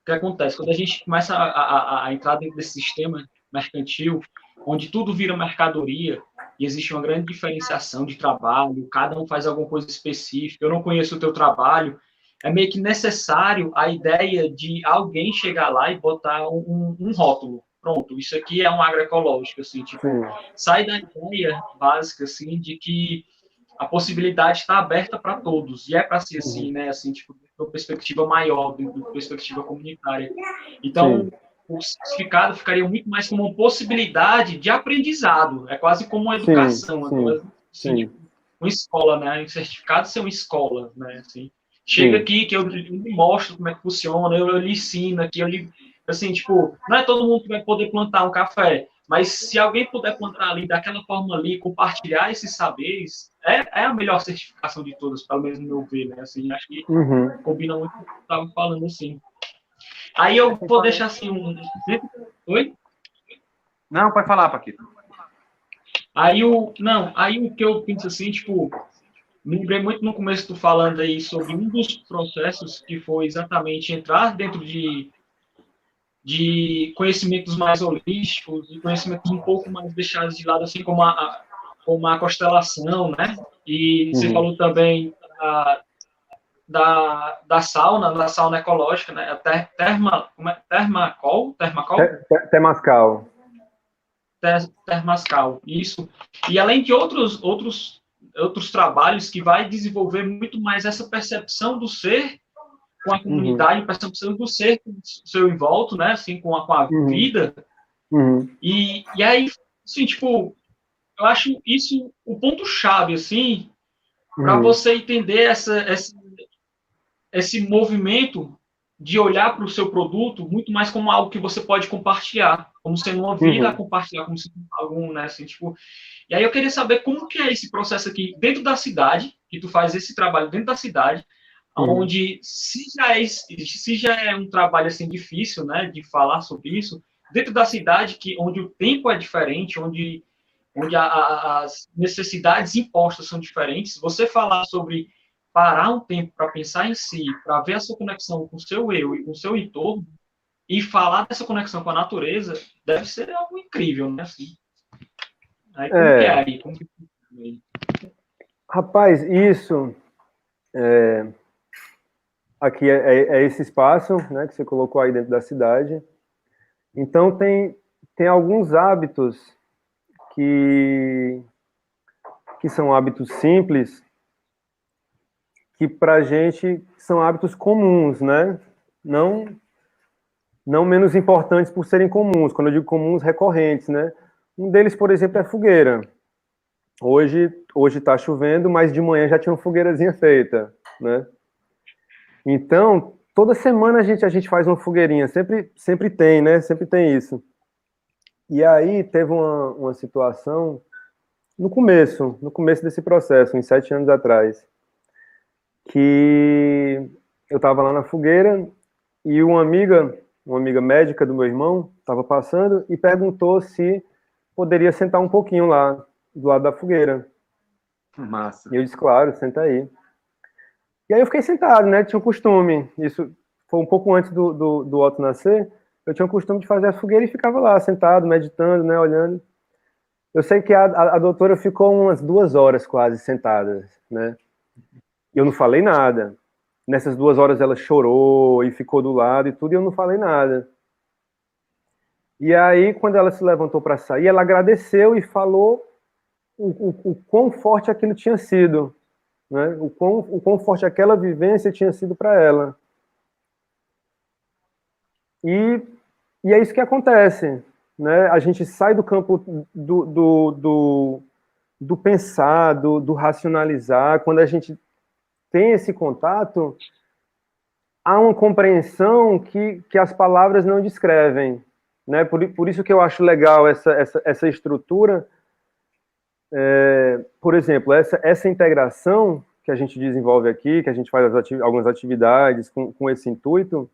o que acontece? Quando a gente começa a entrar dentro desse sistema mercantil, onde tudo vira mercadoria, e existe uma grande diferenciação de trabalho, cada um faz alguma coisa específica, eu não conheço o teu trabalho, é meio que necessário a ideia de alguém chegar lá e botar um rótulo. Pronto, isso aqui é um agroecológico, assim, tipo, sai da ideia básica, assim, de que a possibilidade está aberta para todos, e é para ser assim, né, assim, tipo, de uma perspectiva maior, de uma perspectiva comunitária. Então, o certificado ficaria muito mais como uma possibilidade de aprendizado, é quase como uma educação, assim, uma escola, né, o certificado ser uma escola, né, assim, chega aqui que eu lhe mostro como é que funciona, eu lhe ensino aqui, assim, tipo, não é todo mundo que vai poder plantar um café, mas se alguém puder plantar ali, daquela forma ali, compartilhar esses saberes, é a melhor certificação de todas, pelo menos no meu ver, né? Assim, acho que combina muito com o que eu estava falando, assim. Aí eu vou deixar assim Oi? Não, pode falar, Paquito. Aí o que eu penso assim, tipo, me lembrei muito no começo tu falando aí sobre um dos processos que foi exatamente entrar dentro de conhecimentos mais holísticos, de conhecimentos um pouco mais deixados de lado, assim como a constelação, né? E você falou também da sauna ecológica, né? Termascal, isso. E além de outros trabalhos que vai desenvolver muito mais essa percepção do ser com a comunidade, percepção do ser com o seu envolto, né? Assim, com a vida. E aí, assim, tipo, eu acho isso o ponto-chave, assim, para você entender esse movimento de olhar para o seu produto muito mais como algo que você pode compartilhar, como sendo uma vida a compartilhar, como sendo algo, né, assim, tipo... E aí eu queria saber como que é esse processo aqui dentro da cidade, que tu faz esse trabalho dentro da cidade, onde se já é um trabalho assim difícil, né, de falar sobre isso, dentro da cidade onde o tempo é diferente, onde as necessidades impostas são diferentes, você falar sobre parar um tempo para pensar em si, para ver a sua conexão com o seu eu e com o seu entorno, e falar dessa conexão com a natureza, deve ser algo incrível, né? Assim. Aí, como que é aí? Como que é aí? Rapaz, isso aqui é esse espaço, né, que você colocou aí dentro da cidade. Então tem alguns hábitos que são hábitos simples, que pra gente são hábitos comuns, né? Não menos importantes por serem comuns. Quando eu digo comuns, recorrentes, né? Um deles, por exemplo, é fogueira. Hoje está chovendo, mas de manhã já tinha uma fogueirazinha feita, né? Então, toda semana a gente faz uma fogueirinha, sempre tem, né? Sempre tem isso. E aí teve uma situação no começo desse processo, uns 7 anos atrás, que eu estava lá na fogueira e uma amiga médica do meu irmão estava passando e perguntou se poderia sentar um pouquinho lá do lado da fogueira. Massa. E eu disse, claro, senta aí. E aí eu fiquei sentado, né? Tinha um costume. Isso foi um pouco antes do Otto nascer. Eu tinha o costume de fazer a fogueira e ficava lá, sentado, meditando, né? Olhando. Eu sei que a doutora ficou umas 2 horas quase sentada, né? E eu não falei nada. Nessas 2 horas ela chorou e ficou do lado e tudo, e eu não falei nada. E aí, quando ela se levantou para sair, ela agradeceu e falou o quão forte aquilo tinha sido, né? O quão forte aquela vivência tinha sido para ela. E é isso que acontece, né? A gente sai do campo do pensar, do racionalizar. Quando a gente tem esse contato, há uma compreensão que as palavras não descrevem, né? Por isso que eu acho legal essa estrutura. Por exemplo, essa integração que a gente desenvolve aqui, que a gente faz algumas atividades com esse intuito,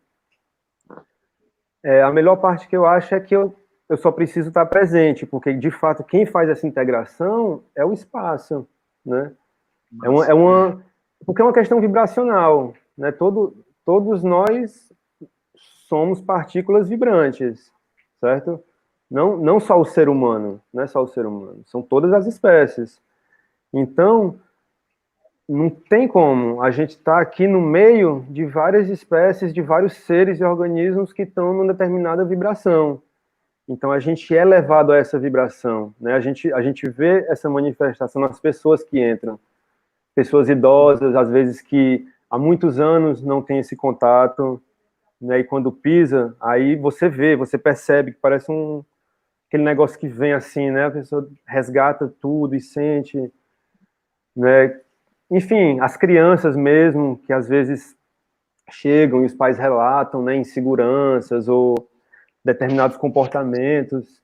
a melhor parte que eu acho é que eu só preciso estar presente, porque, de fato, quem faz essa integração é o espaço, né? Porque é uma questão vibracional, né? Todos nós somos partículas vibrantes, certo? Não só o ser humano, não é só o ser humano, são todas as espécies. Então, não tem como a gente estar aqui no meio de várias espécies, de vários seres e organismos que estão numa determinada vibração. Então, a gente é levado a essa vibração, né? A gente vê essa manifestação nas pessoas que entram. Pessoas idosas, às vezes, que há muitos anos não têm esse contato, né? E quando pisa, aí você vê, você percebe que parece aquele negócio que vem assim, né? A pessoa resgata tudo e sente, né? Enfim, as crianças mesmo, que às vezes chegam e os pais relatam, né, inseguranças ou determinados comportamentos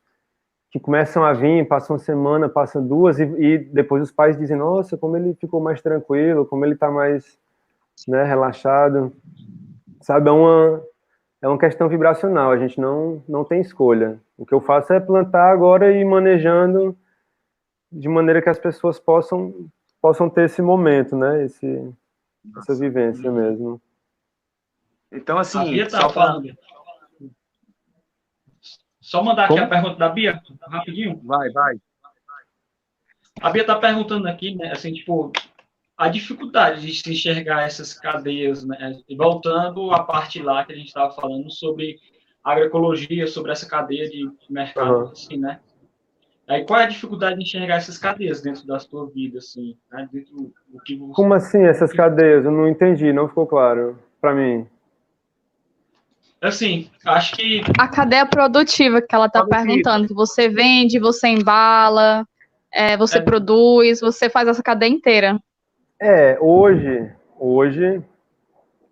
que começam a vir, passam uma semana, passam 2, e depois os pais dizem, nossa, como ele ficou mais tranquilo, como ele está mais, né, relaxado. Sabe, é uma questão vibracional, a gente não tem escolha. O que eu faço é plantar agora e ir manejando de maneira que as pessoas possam ter esse momento, né, essa vivência mesmo. Então, assim, a Bia tá falando. Só mandar aqui a pergunta da Bia, rapidinho. Vai. A Bia tá perguntando aqui, né, assim, tipo, a dificuldade de se enxergar essas cadeias, né, e voltando à parte lá que a gente estava falando sobre agroecologia, sobre essa cadeia de mercado, assim, né? Aí, qual é a dificuldade de enxergar essas cadeias dentro da sua vida, assim, né? Dentro do que você... Como assim, essas cadeias? Eu não entendi, não ficou claro para mim. Assim, acho que... A cadeia produtiva que ela está perguntando, que você vende, você embala, você produz, você faz essa cadeia inteira. Hoje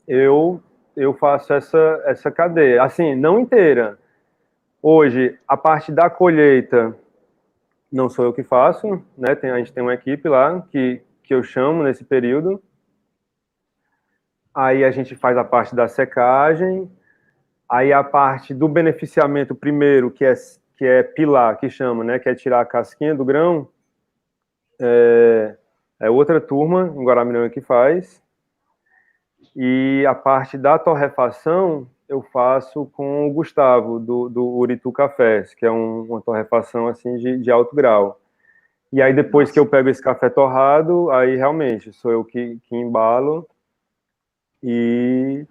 eu faço essa cadeia, assim, não inteira. Hoje, a parte da colheita não sou eu que faço, né? A gente tem uma equipe lá que que eu chamo nesse período. Aí a gente faz a parte da secagem, aí a parte do beneficiamento primeiro, que é pilar, que chama, né, que é tirar a casquinha do grão, é outra turma em Guaramiranga que faz. E a parte da torrefação eu faço com o Gustavo, do Uritu Cafés, que é uma torrefação assim de alto grau. E aí depois que eu pego esse café torrado, aí realmente sou eu que embalo e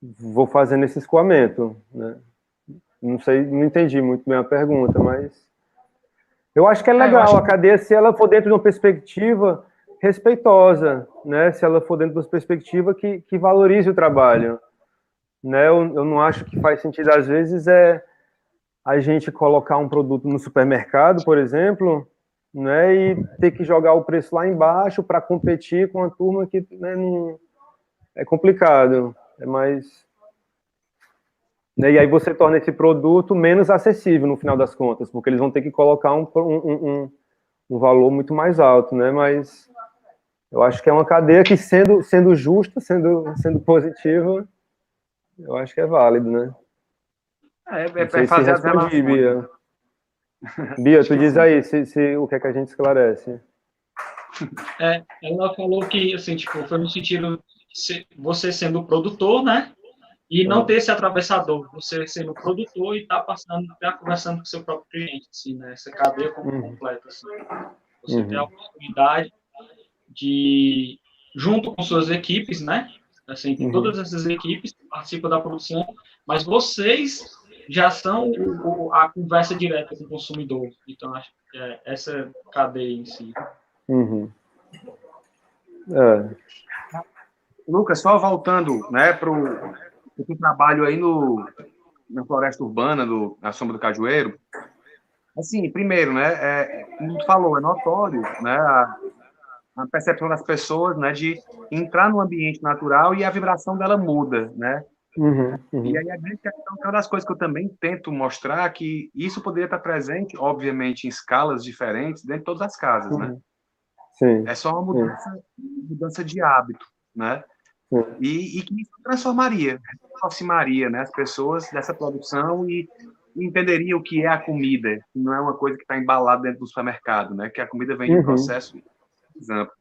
vou fazendo esse escoamento, né? Não sei, não entendi muito bem a pergunta, mas eu acho que é legal a cadeia se ela for dentro de uma perspectiva respeitosa, né? Se ela for dentro de uma perspectiva que valorize o trabalho, né? Eu não acho que faz sentido, às vezes, a gente colocar um produto no supermercado, por exemplo, né? E ter que jogar o preço lá embaixo para competir com a turma que, né, não, é complicado, é mais... Né? E aí você torna esse produto menos acessível, no final das contas, porque eles vão ter que colocar um valor muito mais alto, né? Mas eu acho que é uma cadeia que, sendo justa, sendo positiva, eu acho que é válido, né? Não sei se respondi, Bia. Bia, tu diz aí o que é que a gente esclarece. Ela falou que, assim, tipo, foi no sentido de você sendo produtor, né? E não ter esse atravessador, você sendo produtor e tá conversando com o seu próprio cliente, assim, né? Essa cadeia completa, assim. Você tem a oportunidade de, junto com suas equipes, né? Assim, tem todas essas equipes que participam da produção, mas vocês já são a conversa direta com o consumidor. Então, acho que é essa cadeia em si. Lucas, só voltando, né, para o trabalho aí na floresta urbana, na Sombra do Cajueiro. Assim, primeiro, né, como tu falou, é notório, né, a percepção das pessoas, né, de entrar no ambiente natural e a vibração dela muda, né? E aí a grande questão, que é uma das coisas que eu também tento mostrar, que isso poderia estar presente, obviamente, em escalas diferentes, dentro de todas as casas, né? Sim. É só uma mudança de hábito, né? E que isso transformaria, aproximaria, né, as pessoas dessa produção e entenderia o que é a comida, que não é uma coisa que está embalada dentro do supermercado, né? Que a comida vem de um processo amplo.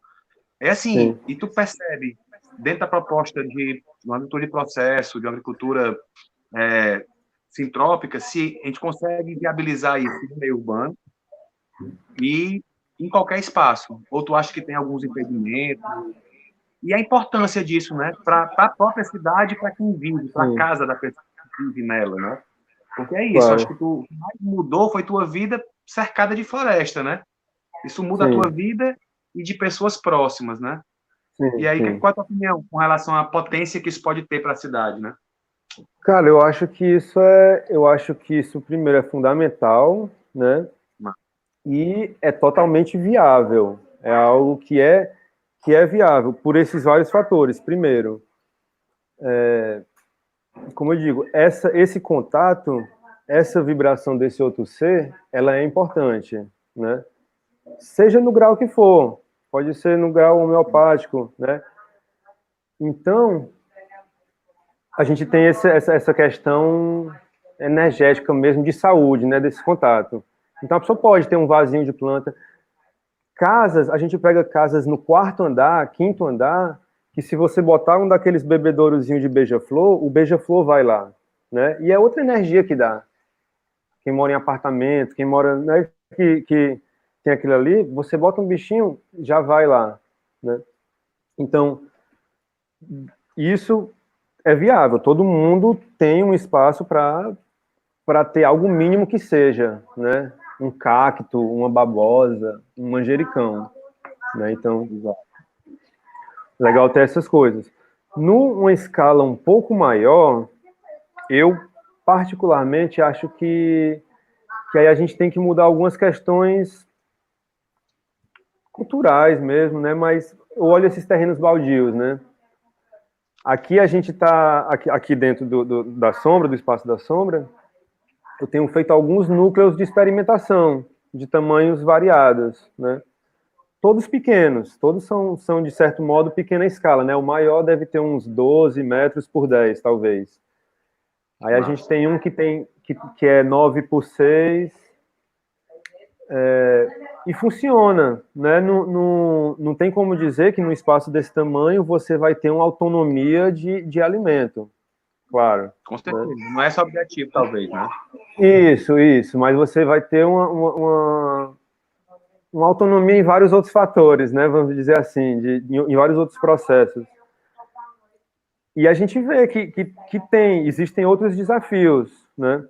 É assim, e tu percebe, dentro da proposta de uma agricultura de processo, de uma agricultura sintrópica, se a gente consegue viabilizar isso no meio urbano e em qualquer espaço. Ou tu acha que tem alguns impedimentos? E a importância disso, né, para a própria cidade, para quem vive, para a casa da pessoa que vive nela, né? Porque é isso, claro. Acho que o que mais mudou foi tua vida cercada de floresta, né? Isso muda a tua vida e de pessoas próximas, né? E aí, qual é a tua opinião com relação à potência que isso pode ter para a cidade, né? Cara, eu acho que isso primeiro é fundamental, né? E é totalmente viável. É algo que é viável por esses vários fatores. Primeiro, como eu digo, esse contato, essa vibração desse outro ser, ela é importante, né? Seja no grau que for, pode ser no grau homeopático, né? Então, a gente tem essa questão energética mesmo de saúde, né? Desse contato. Então, a pessoa pode ter um vasinho de planta. Casas, a gente pega casas no 4º andar, 5º andar, que se você botar um daqueles bebedourozinhos de beija-flor, o beija-flor vai lá, né? E é outra energia que dá. Quem mora em apartamento, quem mora, né, que tem aquilo ali, você bota um bichinho, já vai lá, né? Então, isso é viável. Todo mundo tem um espaço para ter algo mínimo que seja, né? Um cacto, uma babosa, um manjericão, né? Então, legal ter essas coisas. Numa escala um pouco maior, eu particularmente acho que aí a gente tem que mudar algumas questões culturais mesmo, né? Mas eu olho esses terrenos baldios, né? Aqui a gente está aqui dentro da sombra, do espaço da sombra. Eu tenho feito alguns núcleos de experimentação de tamanhos variados, né? todos pequenos, todos são, de certo modo, pequena escala, né? O maior deve ter uns 12 metros por 10, talvez. Aí a gente tem um que é 9 por 6, e funciona, né? Não tem como dizer que num espaço desse tamanho você vai ter uma autonomia de alimento, claro. Com certeza, né? Não é só objetivo, talvez, né? Isso, mas você vai ter uma autonomia em vários outros fatores, né? Vamos dizer assim, em vários outros processos. E a gente vê que existem outros desafios, né?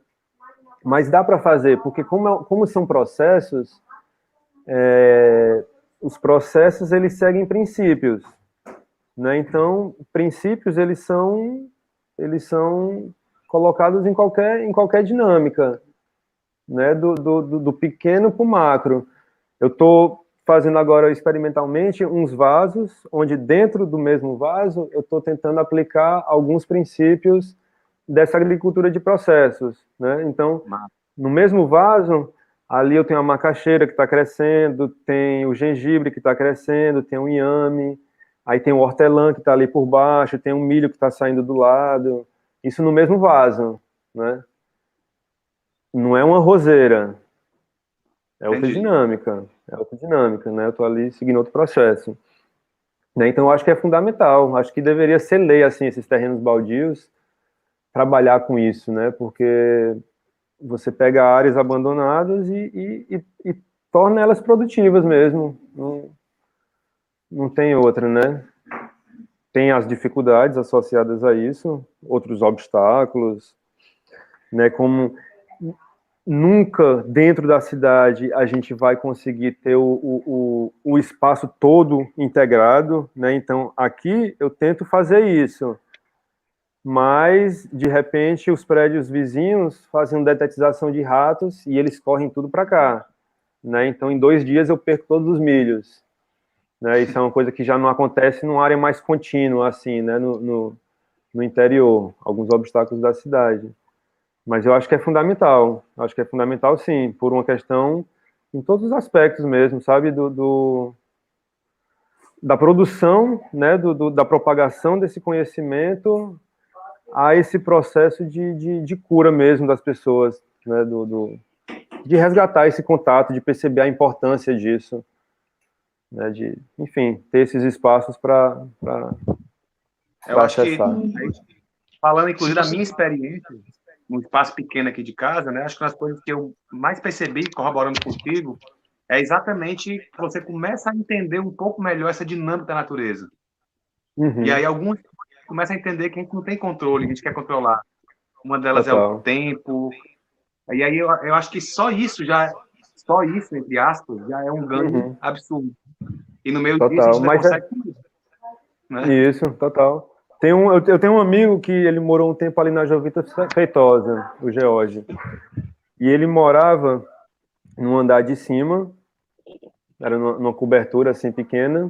Mas dá para fazer, porque como são processos, os processos eles seguem princípios, né? Então, princípios eles são colocados em qualquer dinâmica, né? Do pequeno para o macro. Eu estou fazendo agora experimentalmente uns vasos, onde dentro do mesmo vaso eu estou tentando aplicar alguns princípios dessa agricultura de processos, né? Então, no mesmo vaso, ali eu tenho a macaxeira que está crescendo, tem o gengibre que está crescendo, tem o inhame, aí tem o hortelã que está ali por baixo, tem o milho que está saindo do lado, isso no mesmo vaso, né? Não é uma roseira, é outra dinâmica, né? Eu estou ali seguindo outro processo, né? Então, eu acho que é fundamental, acho que deveria ser lei, assim, esses terrenos baldios, trabalhar com isso, né? Porque você pega áreas abandonadas e torna elas produtivas mesmo, não tem outra, né? Tem as dificuldades associadas a isso, outros obstáculos, né? Como nunca dentro da cidade a gente vai conseguir ter o espaço todo integrado, né? Então, aqui eu tento fazer isso, mas, de repente, os prédios vizinhos fazem detetização de ratos e eles correm tudo para cá, né? Então, em 2 dias eu perco todos os milhos, né? Isso é uma coisa que já não acontece numa área mais contínua, assim, né? No interior, alguns obstáculos da cidade. Mas eu acho que é fundamental, sim, por uma questão em todos os aspectos mesmo, sabe, da produção, né, da propagação desse conhecimento a esse processo de cura mesmo das pessoas, né, de resgatar esse contato, de perceber a importância disso, né, enfim, ter esses espaços para acessar. Falando, inclusive, da minha experiência, num espaço pequeno aqui de casa, né? Acho que uma das coisas que eu mais percebi, corroborando contigo, é exatamente que você começa a entender um pouco melhor essa dinâmica da natureza. Uhum. E aí alguns começam a entender que a gente não tem controle, a gente quer controlar. Uma delas é o tempo. E aí eu acho que só isso, entre aspas, já é um ganho absurdo. E no meio disso a gente não consegue tudo, né? Isso, total. Eu tenho um amigo que ele morou um tempo ali na Jovita Feitosa, o George. E ele morava no andar de cima, era numa cobertura assim pequena,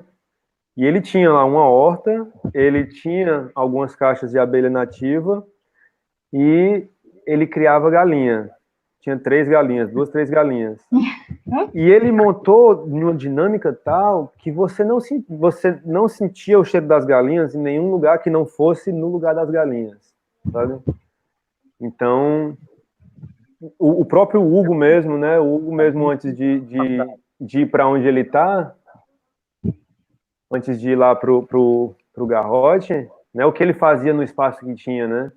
e ele tinha lá uma horta, ele tinha algumas caixas de abelha nativa e ele criava galinha. Tinha 3 galinhas, 2, 3 galinhas. E ele montou numa dinâmica tal que você não sentia o cheiro das galinhas em nenhum lugar que não fosse no lugar das galinhas, sabe? Então, o próprio Hugo mesmo, né? O Hugo mesmo, antes de ir para onde ele está, antes de ir lá pro garrote, né? O que ele fazia no espaço que tinha, né?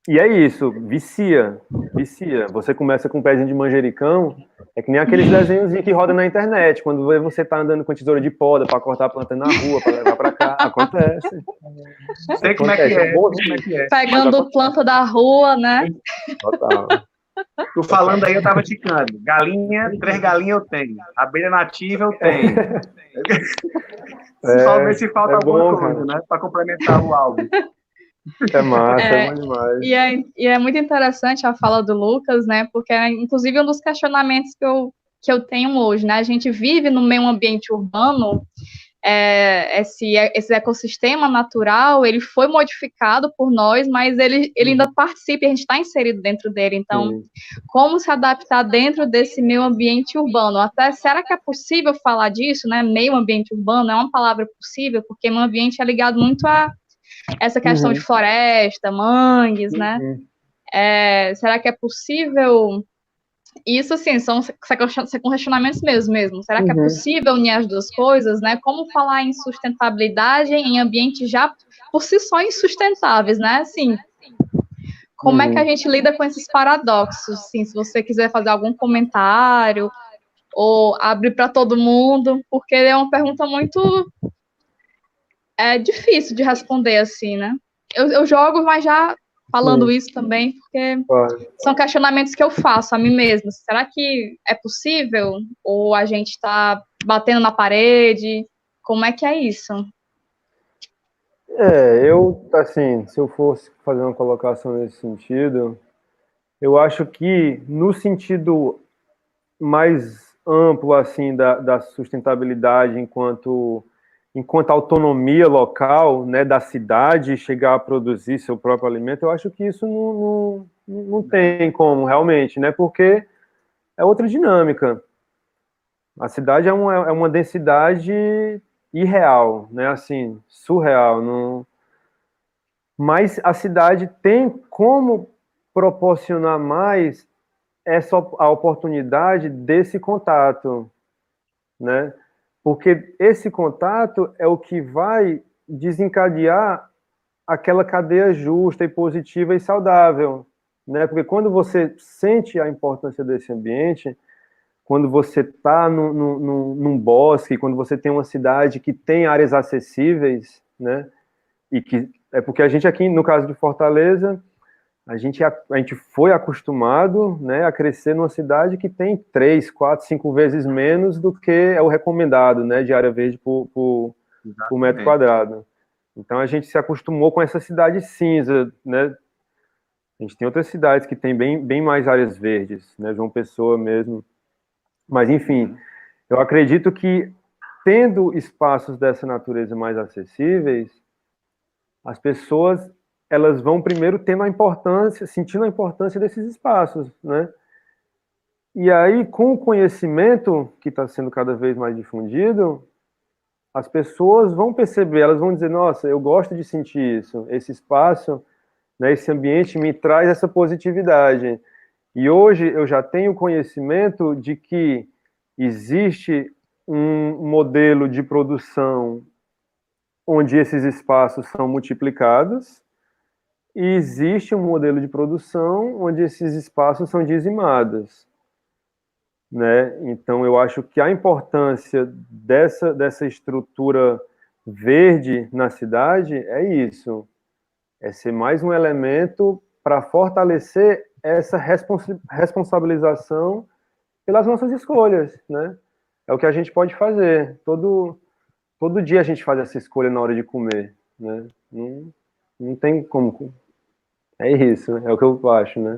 E é isso, vicia. Você começa com um pezinho de manjericão, é que nem aqueles desenhos que roda na internet, quando você tá andando com tesoura de poda para cortar a planta na rua, para levar para cá, acontece. Sei como é que é. Pegando planta da rua, né? Total. Tu falando aí, eu tava ticando. 3 galinhas eu tenho. Abelha nativa eu tenho. Se falta alguma coisa, né? Para complementar o álbum. É massa, é bom demais. E é muito interessante a fala do Lucas, né? Porque é, inclusive, um dos questionamentos que eu tenho hoje, né? A gente vive no meio ambiente urbano, esse ecossistema natural, ele foi modificado por nós, mas ele ainda participa, e a gente está inserido dentro dele. Então, como se adaptar dentro desse meio ambiente urbano? Até, será que é possível falar disso, né? Meio ambiente urbano é uma palavra possível, porque meio ambiente é ligado muito a essa questão de floresta, mangues, né? Será que é possível... Isso, assim, são questionamentos mesmo. Será que é possível unir as duas coisas, né? Como falar em sustentabilidade em ambientes já, por si só, insustentáveis, né? Assim, como é que a gente lida com esses paradoxos? Assim, se você quiser fazer algum comentário ou abrir para todo mundo, porque é uma pergunta muito difícil de responder, assim, né? Eu jogo, mas já... falando isso também, porque são questionamentos que eu faço a mim mesma. Será que é possível? Ou a gente está batendo na parede? Como é que é isso? Eu, assim, se eu fosse fazer uma colocação nesse sentido, eu acho que no sentido mais amplo, assim, da sustentabilidade enquanto autonomia local, né, da cidade chegar a produzir seu próprio alimento, eu acho que isso não tem como, realmente, né, porque é outra dinâmica. A cidade é uma densidade irreal, né, assim, surreal. Mas a cidade tem como proporcionar mais a oportunidade desse contato, né? Porque esse contato é o que vai desencadear aquela cadeia justa e positiva e saudável, né? Porque quando você sente a importância desse ambiente, quando você está num bosque, quando você tem uma cidade que tem áreas acessíveis, né? E que é porque a gente aqui, no caso de Fortaleza, a gente foi acostumado, né, a crescer numa cidade que tem 3, 4, 5 vezes menos do que é o recomendado, né, de área verde por metro quadrado. Então a gente se acostumou com essa cidade cinza, né? A gente tem outras cidades que tem bem mais áreas verdes, né, João Pessoa mesmo. Mas enfim, eu acredito que tendo espaços dessa natureza mais acessíveis, as pessoas elas vão primeiro sentindo a importância desses espaços, né? E aí, com o conhecimento que está sendo cada vez mais difundido, as pessoas vão perceber, elas vão dizer, nossa, eu gosto de sentir isso, esse espaço, né, esse ambiente me traz essa positividade. E hoje eu já tenho conhecimento de que existe um modelo de produção onde esses espaços são multiplicados, e existe um modelo de produção onde esses espaços são dizimados, né? Então, eu acho que a importância dessa estrutura verde na cidade é isso, é ser mais um elemento para fortalecer essa responsabilização pelas nossas escolhas, né? É o que a gente pode fazer. Todo dia a gente faz essa escolha na hora de comer, né? Não tem como... É isso, é o que eu acho, né?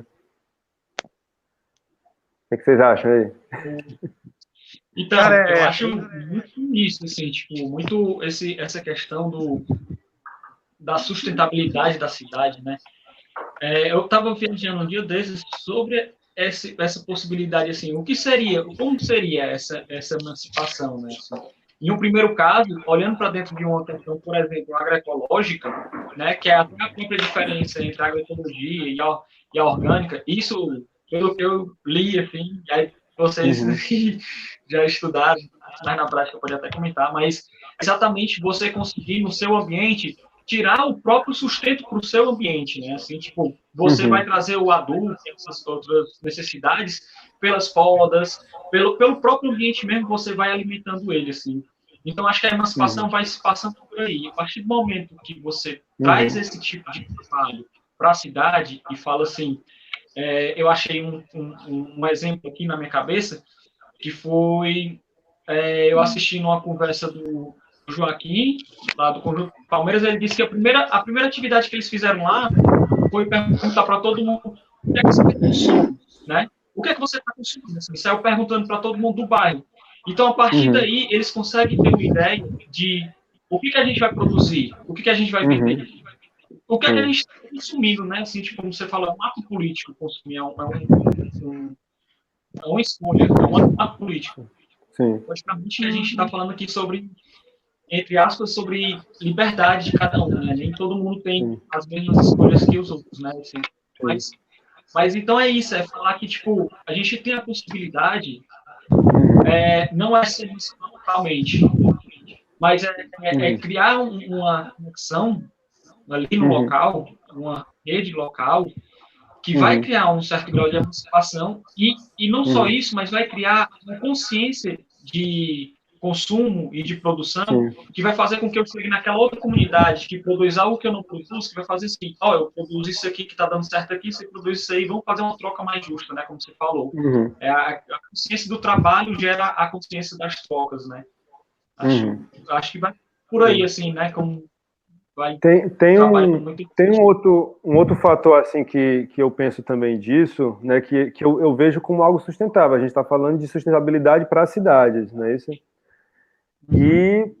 O que vocês acham aí? Então, cara, eu acho muito isso, assim, tipo, muito essa questão da sustentabilidade da cidade, né? Eu estava viajando um dia desses sobre essa possibilidade, assim, como seria essa emancipação, né? Assim, em um primeiro caso, olhando para dentro de uma questão, por exemplo, agroecológica, né, que é até a própria diferença entre a agroecologia e a orgânica, isso, pelo que eu li, assim, aí vocês já estudaram, mais na prática pode até comentar, mas exatamente você conseguir no seu ambiente tirar o próprio sustento para o seu ambiente, né? Assim, tipo, você vai trazer o adubo, essas outras necessidades, pelas podas, pelo próprio ambiente mesmo, você vai alimentando ele, assim. Então, acho que a emancipação vai se passando por aí. A partir do momento que você traz esse tipo de trabalho para a cidade e fala assim, eu achei um exemplo aqui na minha cabeça, que foi, eu assisti numa conversa do Joaquim, lá do Conjunto Palmeiras, ele disse que a primeira atividade que eles fizeram lá foi perguntar para todo mundo o que é que você consome, né? O que é que você está consumindo? Assim, saiu perguntando para todo mundo do bairro. Então, a partir daí, eles conseguem ter uma ideia de o que a gente vai produzir, o que a gente vai vender, o que a gente está consumindo, né? Assim, tipo, como você falou, é um ato político consumir, é uma escolha, é um ato político. Sim. Logicamente, a gente está falando aqui sobre, entre aspas, sobre liberdade de cada um, né? Nem todo mundo tem as mesmas escolhas que os outros, né? Assim, mas então é isso, é falar que, tipo, a gente tem a possibilidade, não é ser localmente, mas é criar uma conexão ali no local, uma rede local, que vai criar um certo grau de emancipação e não só isso, mas vai criar uma consciência de consumo e de produção que vai fazer com que eu chegue naquela outra comunidade que produz algo que eu não produzo, que vai fazer assim, eu produzo isso aqui que está dando certo aqui, você produz isso aí, vamos fazer uma troca mais justa, né, como você falou. A consciência do trabalho gera a consciência das trocas, né. Acho que vai por aí, assim, né, como tem um outro fator assim que eu penso também disso, né, que eu vejo como algo sustentável. A gente está falando de sustentabilidade para as cidades, não é isso? E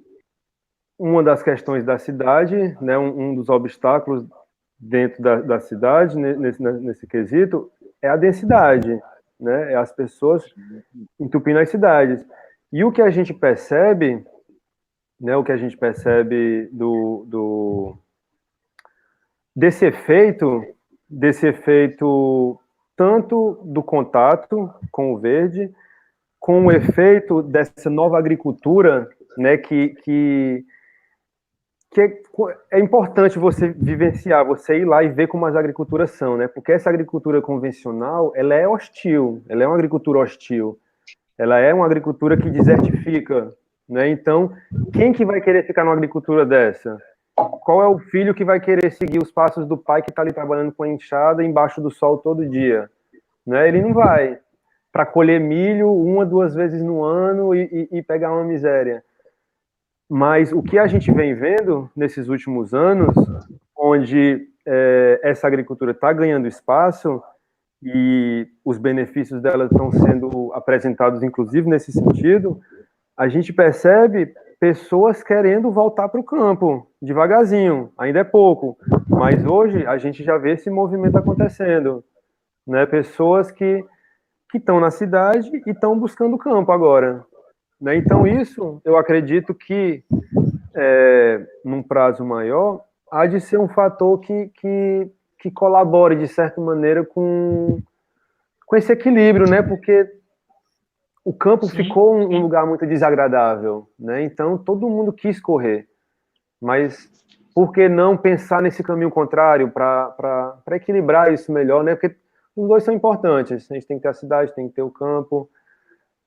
uma das questões da cidade, né, um dos obstáculos dentro da cidade nesse quesito é a densidade, né? É as pessoas entupindo as cidades. E o que a gente percebe, né, desse efeito tanto do contato com o verde, com o efeito dessa nova agricultura, né, que é importante você vivenciar, você ir lá e ver como as agriculturas são, né, porque essa agricultura convencional, ela é hostil, ela é uma agricultura hostil, ela é uma agricultura que desertifica, né, então, quem que vai querer ficar numa agricultura dessa? Qual é o filho que vai querer seguir os passos do pai que está ali trabalhando com a enxada embaixo do sol todo dia? Né? Ele não vai para colher milho 1 a 2 vezes no ano e pegar uma miséria. Mas o que a gente vem vendo nesses últimos anos, onde essa agricultura está ganhando espaço e os benefícios dela estão sendo apresentados, inclusive nesse sentido, a gente percebe pessoas querendo voltar para o campo, devagarzinho, ainda é pouco, mas hoje a gente já vê esse movimento acontecendo, né? Pessoas que estão na cidade e estão buscando o campo agora, né? Então isso, eu acredito que num prazo maior, há de ser um fator que colabore de certa maneira com esse equilíbrio, né? Porque o campo ficou um lugar muito desagradável, né? Então todo mundo quis correr, mas por que não pensar nesse caminho contrário para equilibrar isso melhor, né? Porque os dois são importantes. A gente tem que ter a cidade, tem que ter o campo,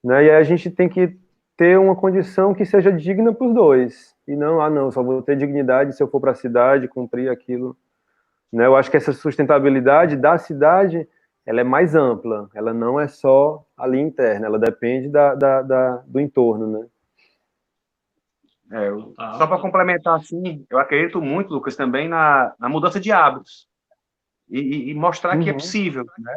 né? E aí a gente tem que ter uma condição que seja digna para os dois e não, só vou ter dignidade se eu for para a cidade cumprir aquilo, né? Eu acho que essa sustentabilidade da cidade ela é mais ampla, ela não é só ali interna, ela depende do entorno, né? Só para complementar, assim, eu acredito muito, Lucas, também na mudança de hábitos e mostrar que é possível, né?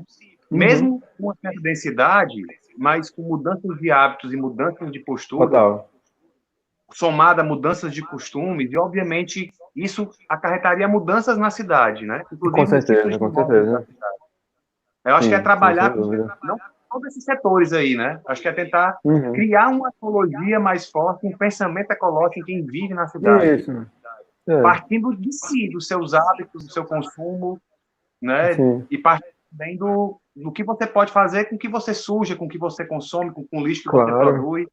Mesmo com uma certa densidade, mas com mudanças de hábitos e mudanças de postura, total, somada a mudanças de costumes, e obviamente isso acarretaria mudanças na cidade, né? Inclusive, com certeza. Eu acho que é trabalhar com não todos esses setores aí, né? Acho que é tentar criar uma ecologia mais forte, um pensamento ecológico em quem vive na cidade. Isso. Partindo de si, dos seus hábitos, do seu consumo, né? Sim. E partindo também do que você pode fazer com o que você suja, com o que você consome, com o lixo que você produz.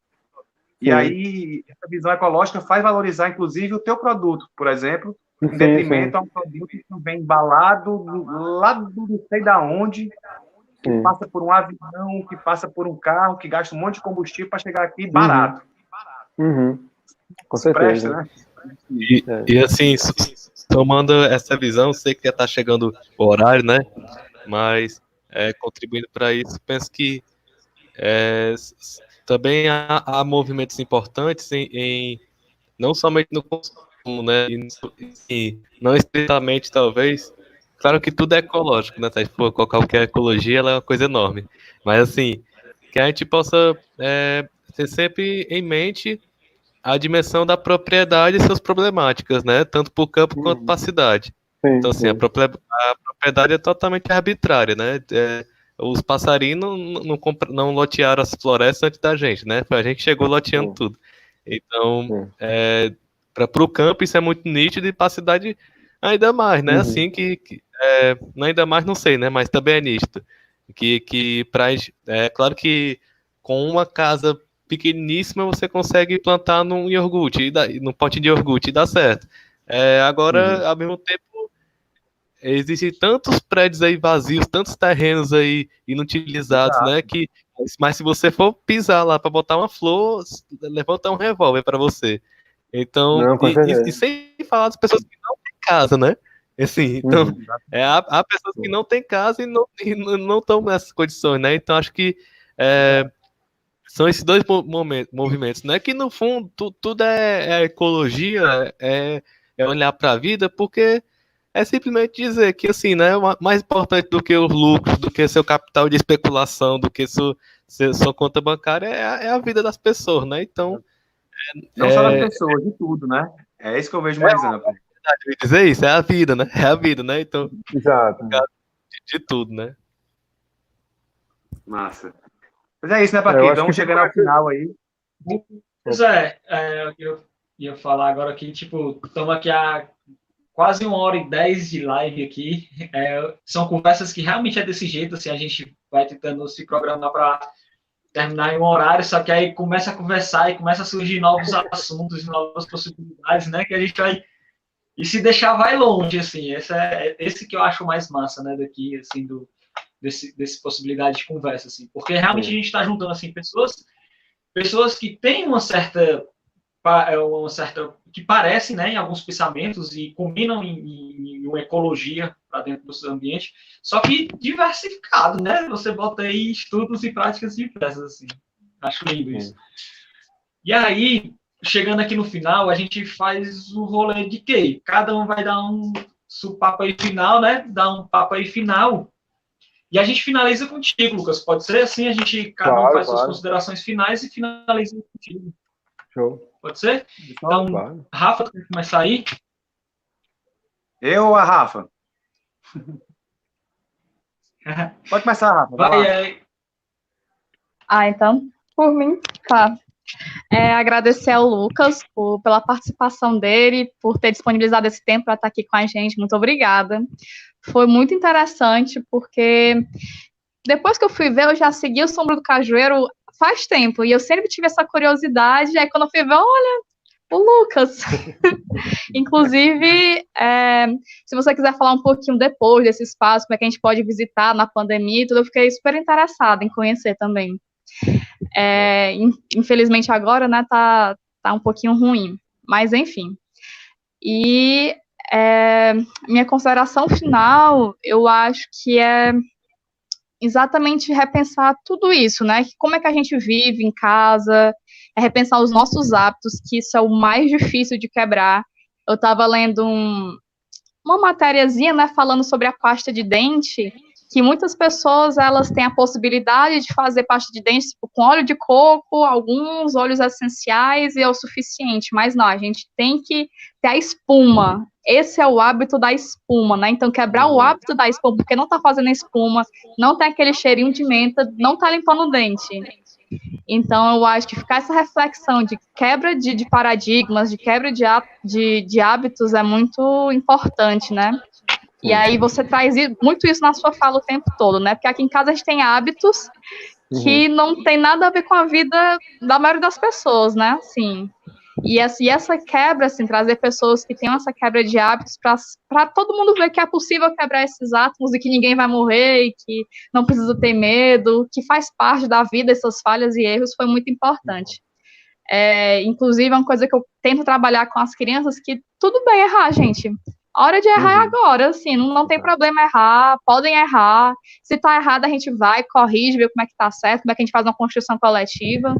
E aí, essa visão ecológica faz valorizar, inclusive, o teu produto, por exemplo, em detrimento a um produto que vem embalado lá do não sei da onde, que passa por um avião, que passa por um carro, que gasta um monte de combustível para chegar aqui barato. Com certeza. Presta, né? E assim, tomando essa visão, sei que já está chegando o horário, né? Mas contribuindo para isso, penso que também há movimentos importantes não somente no consumo, né? E não estritamente, talvez. Claro que tudo é ecológico, né? Qualquer ecologia ela é uma coisa enorme. Mas assim, que a gente possa ter sempre em mente a dimensão da propriedade e suas problemáticas, né? Tanto para o campo quanto para a cidade. Sim, Então, assim, a propriedade é totalmente arbitrária, né? Os passarinhos não lotearam as florestas antes da gente, né? Foi a gente que chegou loteando tudo. Então, para o campo isso é muito nítido e para a cidade ainda mais, né? Assim ainda mais não sei, né? Mas também é nítido. Claro que com uma casa pequeníssima você consegue plantar num iogurte, num pote de iogurte e dá certo. Agora, ao mesmo tempo, existem tantos prédios aí vazios, tantos terrenos aí inutilizados, né? Mas se você for pisar lá para botar uma flor, levanta um revólver para você. Então, não, com certeza. e sem falar das pessoas que não têm casa, né? Assim, então, há pessoas que não têm casa e não estão nessas condições, né? Então, acho que são esses dois movimentos, né? Que no fundo tudo é ecologia, é olhar para a vida, porque é simplesmente dizer que assim, né? Mais importante do que os lucros, do que seu capital de especulação, do que sua conta bancária é a vida das pessoas, né? Então não só das pessoas, de tudo, né? É isso que eu vejo mais amplo. Dizer isso, é a vida, né? É a vida, né? Então, exato. De tudo, né? Massa. Mas é isso, né, Paquito? Vamos chegando ao final aí. Pois eu ia falar agora que, tipo, estamos aqui há quase 1h10 de live aqui. São conversas que realmente é desse jeito, assim, a gente vai tentando se programar para terminar em um horário, só que aí começa a conversar e começa a surgir novos assuntos, novas possibilidades, né, que a gente vai... E se deixar, vai longe, assim. Esse que eu acho mais massa, né, daqui, assim, desse possibilidade de conversa, assim. Porque realmente a gente está juntando, assim, pessoas que têm uma certa que parecem, né, em alguns pensamentos e combinam em uma ecologia para dentro do seu ambiente, só que diversificado, né? Você bota aí estudos e práticas diversas, assim. Acho lindo isso. E aí, chegando aqui no final, a gente faz o rolê de quê? Cada um vai dar um papo aí final, né? Dar um papo aí final. E a gente finaliza contigo, Lucas. Pode ser assim? Cada um faz suas considerações finais e finaliza contigo. Show. Pode ser? Então, Rafa, tu quer começar aí? Eu ou a Rafa? Pode começar, Rafa. Vai. Então, por mim, tá. Agradecer ao Lucas pela participação dele, por ter disponibilizado esse tempo para estar aqui com a gente. Muito obrigada. Foi muito interessante, porque depois que eu fui ver, eu já segui o Sombra do Cajueiro faz tempo, e eu sempre tive essa curiosidade, aí quando eu fui ver, olha, o Lucas. Inclusive, se você quiser falar um pouquinho depois desse espaço, como é que a gente pode visitar na pandemia e tudo, eu fiquei super interessada em conhecer também. Infelizmente agora, né, tá um pouquinho ruim, mas enfim. E minha consideração final, eu acho que é exatamente repensar tudo isso, né? Como é que a gente vive em casa, repensar os nossos hábitos, que isso é o mais difícil de quebrar. Eu estava lendo uma matériazinha, né, falando sobre a pasta de dente, que muitas pessoas, elas têm a possibilidade de fazer pasta de dente tipo, com óleo de coco, alguns óleos essenciais e é o suficiente, mas não, a gente tem que ter a espuma. Esse é o hábito da espuma, né? Então, quebrar o hábito da espuma, porque não tá fazendo espuma, não tem aquele cheirinho de menta, não tá limpando o dente. Então, eu acho que ficar essa reflexão de quebra de paradigmas, de quebra de hábitos é muito importante, né? E aí você traz muito isso na sua fala o tempo todo, né? Porque aqui em casa a gente tem hábitos que não tem nada a ver com a vida da maioria das pessoas, né? Assim, e essa quebra, assim, trazer pessoas que tenham essa quebra de hábitos para todo mundo ver que é possível quebrar esses átomos e que ninguém vai morrer e que não precisa ter medo, que faz parte da vida, essas falhas e erros, foi muito importante. Inclusive, é uma coisa que eu tento trabalhar com as crianças, que tudo bem errar, gente. A hora de errar é agora, assim, não tem problema errar, podem errar. Se tá errado, a gente vai, corrige, vê como é que tá certo, como é que a gente faz uma construção coletiva.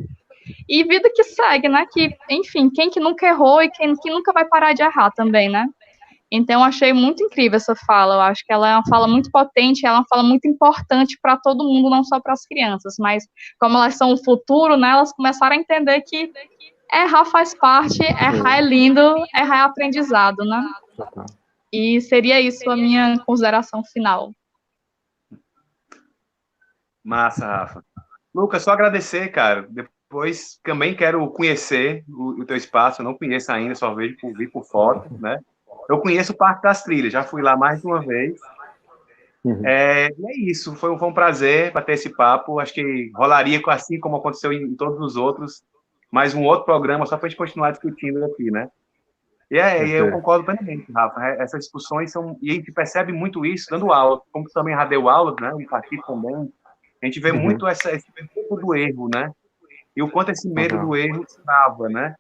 E vida que segue, né? Que, enfim, quem que nunca errou e quem que nunca vai parar de errar também, né? Então, eu achei muito incrível essa fala. Eu acho que ela é uma fala muito potente, ela é uma fala muito importante para todo mundo, não só para as crianças. Mas, como elas são o futuro, né, elas começaram a entender que errar faz parte, errar é lindo, errar é aprendizado, né? E seria isso a minha consideração final. Massa, Rafa. Lucas, só agradecer, cara. Depois também quero conhecer o teu espaço. Eu não conheço ainda, só vi por foto, né? Eu conheço o Parque das Trilhas, já fui lá mais de uma vez. E é isso, foi um prazer bater esse papo. Acho que rolaria assim como aconteceu em todos os outros, mais um outro programa só para a gente continuar discutindo aqui, né? E eu concordo plenamente, Rafa. Essas discussões são. E a gente percebe muito isso dando aula, como também já deu aula, né? Um partido também. A gente vê muito esse medo do erro, né? E o quanto esse medo do erro trava, né?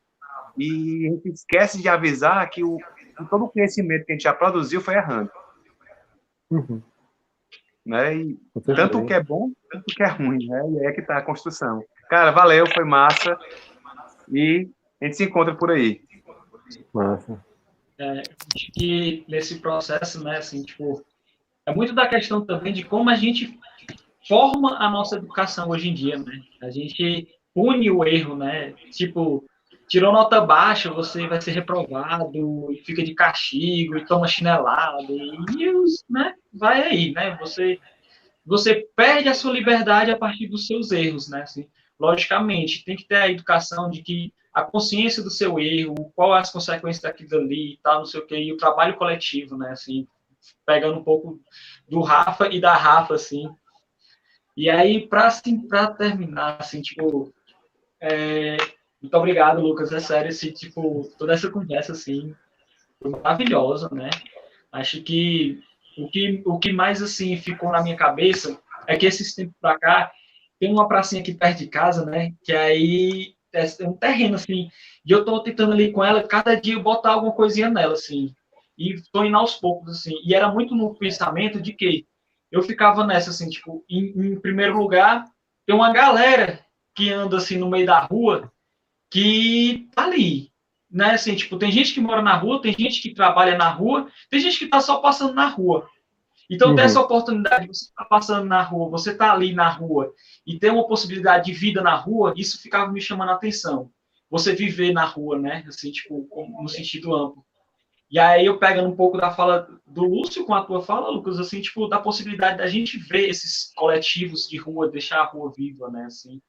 E a gente esquece de avisar que todo o conhecimento que a gente já produziu foi errando. Né? E tanto o que é bom, tanto o que é ruim, né? E aí é que tá a construção. Cara, valeu, foi massa. E a gente se encontra por aí. Massa. Acho que nesse processo, né, assim, tipo, é muito da questão também de como a gente forma a nossa educação hoje em dia, né? A gente pune o erro, né? Tipo, tirou nota baixa, você vai ser reprovado, e fica de castigo, e toma chinelada, né? Vai aí, né? Você perde a sua liberdade a partir dos seus erros, né? Assim, logicamente, tem que ter a educação de que a consciência do seu erro, qual as consequências daquilo ali, tal, não sei o quê, e o trabalho coletivo, né? Assim, pegando um pouco do Rafa e da Rafa, assim. E aí, para terminar, assim, tipo, muito obrigado, Lucas, é sério, assim, tipo, toda essa conversa, assim, foi maravilhosa, né? Acho que o que mais, assim, ficou na minha cabeça é que esses tempos para cá, tem uma pracinha aqui perto de casa, né? Que aí é um terreno, assim, e eu tô tentando ali com ela, cada dia eu botar alguma coisinha nela, assim, e tô indo aos poucos, assim, e era muito no pensamento de que eu ficava nessa, assim, tipo, em primeiro lugar, tem uma galera que anda, assim, no meio da rua, que tá ali, né, assim, tipo, tem gente que mora na rua, tem gente que trabalha na rua, tem gente que tá só passando na rua. Então, ter essa oportunidade, você tá passando na rua, você tá ali na rua, e ter uma possibilidade de vida na rua, isso ficava me chamando a atenção. Você viver na rua, né, assim, tipo, no sentido amplo. E aí eu pegando um pouco da fala do Lúcio com a tua fala, Lucas, assim, tipo, da possibilidade da gente ver esses coletivos de rua, deixar a rua viva, né, assim.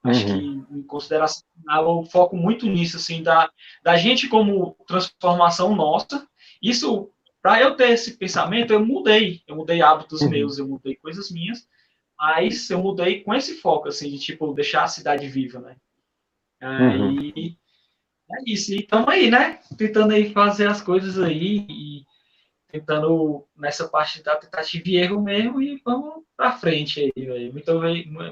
Acho que, em consideração final, eu foco muito nisso, assim, da gente como transformação nossa. Isso, para eu ter esse pensamento, eu mudei hábitos meus, eu mudei coisas minhas, mas eu mudei com esse foco, assim, de, tipo, deixar a cidade viva, né. Aí, é isso, e estamos aí, né? Tentando aí fazer as coisas aí e tentando nessa parte da tentativa e erro mesmo e vamos para frente aí, velho.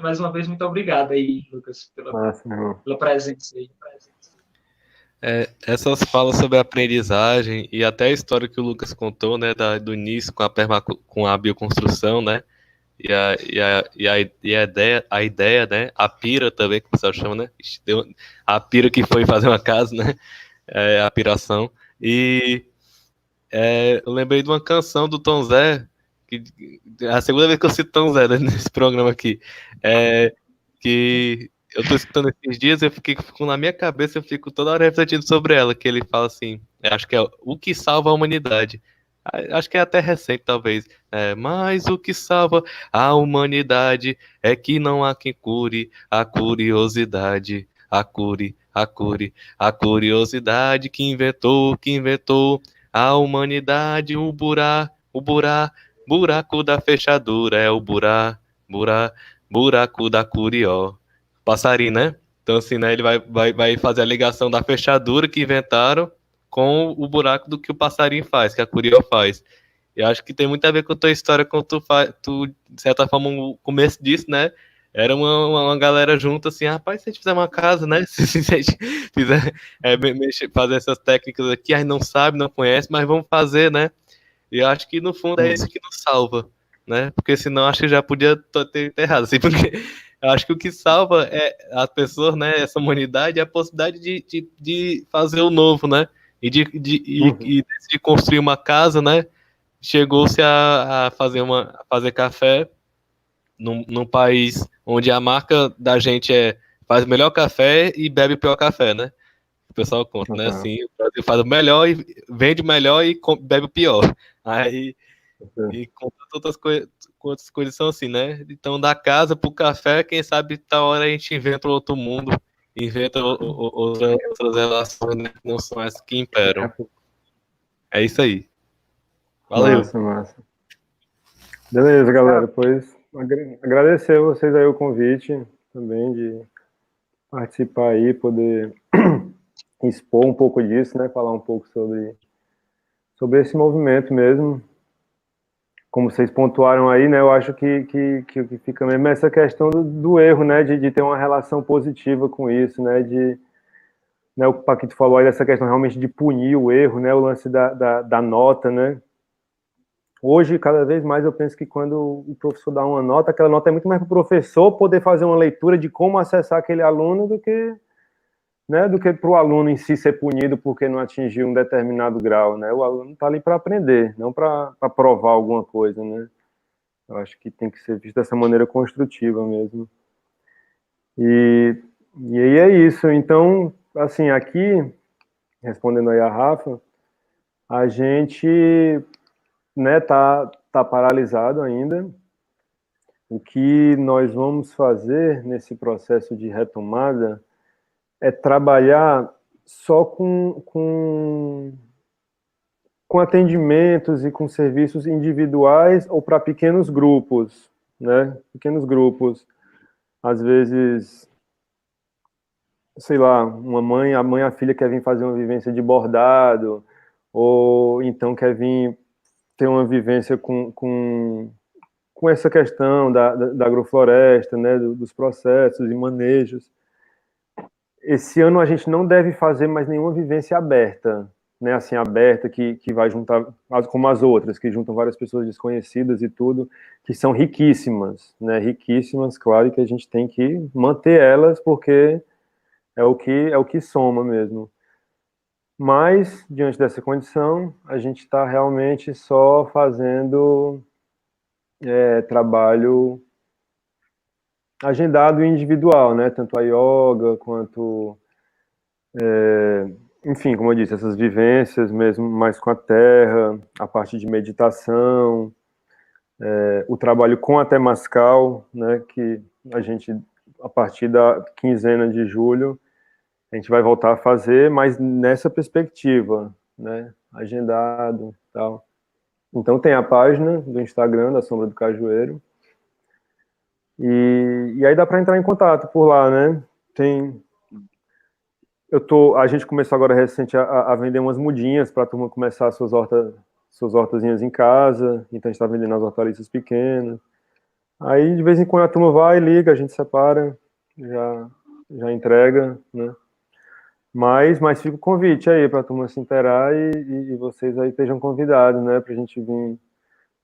Mais uma vez, muito obrigado aí, Lucas, pela presença aí. Essas falas sobre a aprendizagem e até a história que o Lucas contou, né, do início com a bioconstrução, né, a ideia, né, a pira também, que o pessoal chama, né, a pira que foi fazer uma casa, né, a piração, e eu lembrei de uma canção do Tom Zé, que a segunda vez que eu cito Tom Zé, né, nesse programa aqui, que eu tô escutando esses dias, eu fico na minha cabeça, eu fico toda hora refletindo sobre ela, que ele fala assim, acho que é o que salva a humanidade. Acho que é até recente, talvez. Mas o que salva a humanidade é que não há quem cure a curiosidade. A curiosidade que inventou a humanidade, buraco da fechadura, é o buraco da curió. Passarinho, né? Então, assim, né, ele vai fazer a ligação da fechadura que inventaram com o buraco do que o passarinho faz, que a curió faz. E acho que tem muito a ver com a tua história, quando tu de certa forma, o começo disso, né? Era uma galera junto, assim, rapaz, se a gente fizer uma casa, né? Se a gente fizer, fazer essas técnicas aqui, a gente não sabe, não conhece, mas vamos fazer, né? E eu acho que, no fundo, é isso que nos salva, né? Porque senão, acho que já podia ter errado, assim, porque eu acho que o que salva é as pessoas, né? Essa humanidade, é a possibilidade de fazer o novo, né? e decidir construir uma casa, né? Chegou-se a fazer café num país onde a marca da gente faz o melhor café e bebe o pior café, né? O pessoal conta, né? Assim, o Brasil faz o melhor e vende o melhor e bebe o pior. Aí, e com outras coisas são assim, né? Então, da casa pro café, quem sabe tal hora a gente inventa outro mundo, inventa outras relações, né? Que não são essas que imperam. É isso aí. Valeu. Massa. Beleza, galera. Pois agradecer a vocês aí o convite também de participar aí, poder expor um pouco disso, né? Falar um pouco sobre esse movimento mesmo. Como vocês pontuaram aí, né? Eu acho que fica mesmo essa questão do erro, né? De ter uma relação positiva com isso, né? Né, o Paquito falou aí dessa questão realmente de punir o erro, né? O lance da nota, né? Hoje, cada vez mais, eu penso que quando o professor dá uma nota, aquela nota é muito mais para o professor poder fazer uma leitura de como acessar aquele aluno do que para o aluno em si ser punido porque não atingiu um determinado grau, né? O aluno está ali para aprender, não para provar alguma coisa, né? Eu acho que tem que ser visto dessa maneira construtiva mesmo. E aí é isso. Então, assim, aqui, respondendo aí a Rafa, a gente, né, tá paralisado ainda. O que nós vamos fazer nesse processo de retomada é trabalhar só com atendimentos e com serviços individuais ou para pequenos grupos, né? Pequenos grupos. Às vezes, sei lá, a mãe e a filha quer vir fazer uma vivência de bordado, ou então quer vir ter uma vivência com essa questão da agrofloresta, né, dos processos e manejos. Esse ano a gente não deve fazer mais nenhuma vivência aberta, né, assim, aberta, que vai juntar, como as outras, que juntam várias pessoas desconhecidas e tudo, que são riquíssimas, né, riquíssimas, claro que a gente tem que manter elas, porque é o que soma mesmo. Mas, diante dessa condição, a gente está realmente só fazendo trabalho agendado e individual, né? Tanto a yoga quanto, enfim, como eu disse, essas vivências mesmo mais com a terra, a parte de meditação, o trabalho com a Temascal, né? Que a gente, a partir da quinzena de julho, a gente vai voltar a fazer, mas nessa perspectiva, né? Agendado e tal. Então tem a página do Instagram da Sombra do Cajueiro. E aí dá para entrar em contato por lá, né? A gente começou agora recente a vender umas mudinhas para a turma começar suas hortazinhas em casa. Então a gente está vendendo as hortaliças pequenas. Aí de vez em quando a turma vai, liga, a gente separa, já entrega, né? Mas fica o convite aí para a turma se inteirar e vocês aí estejam convidados, né? Para a gente vir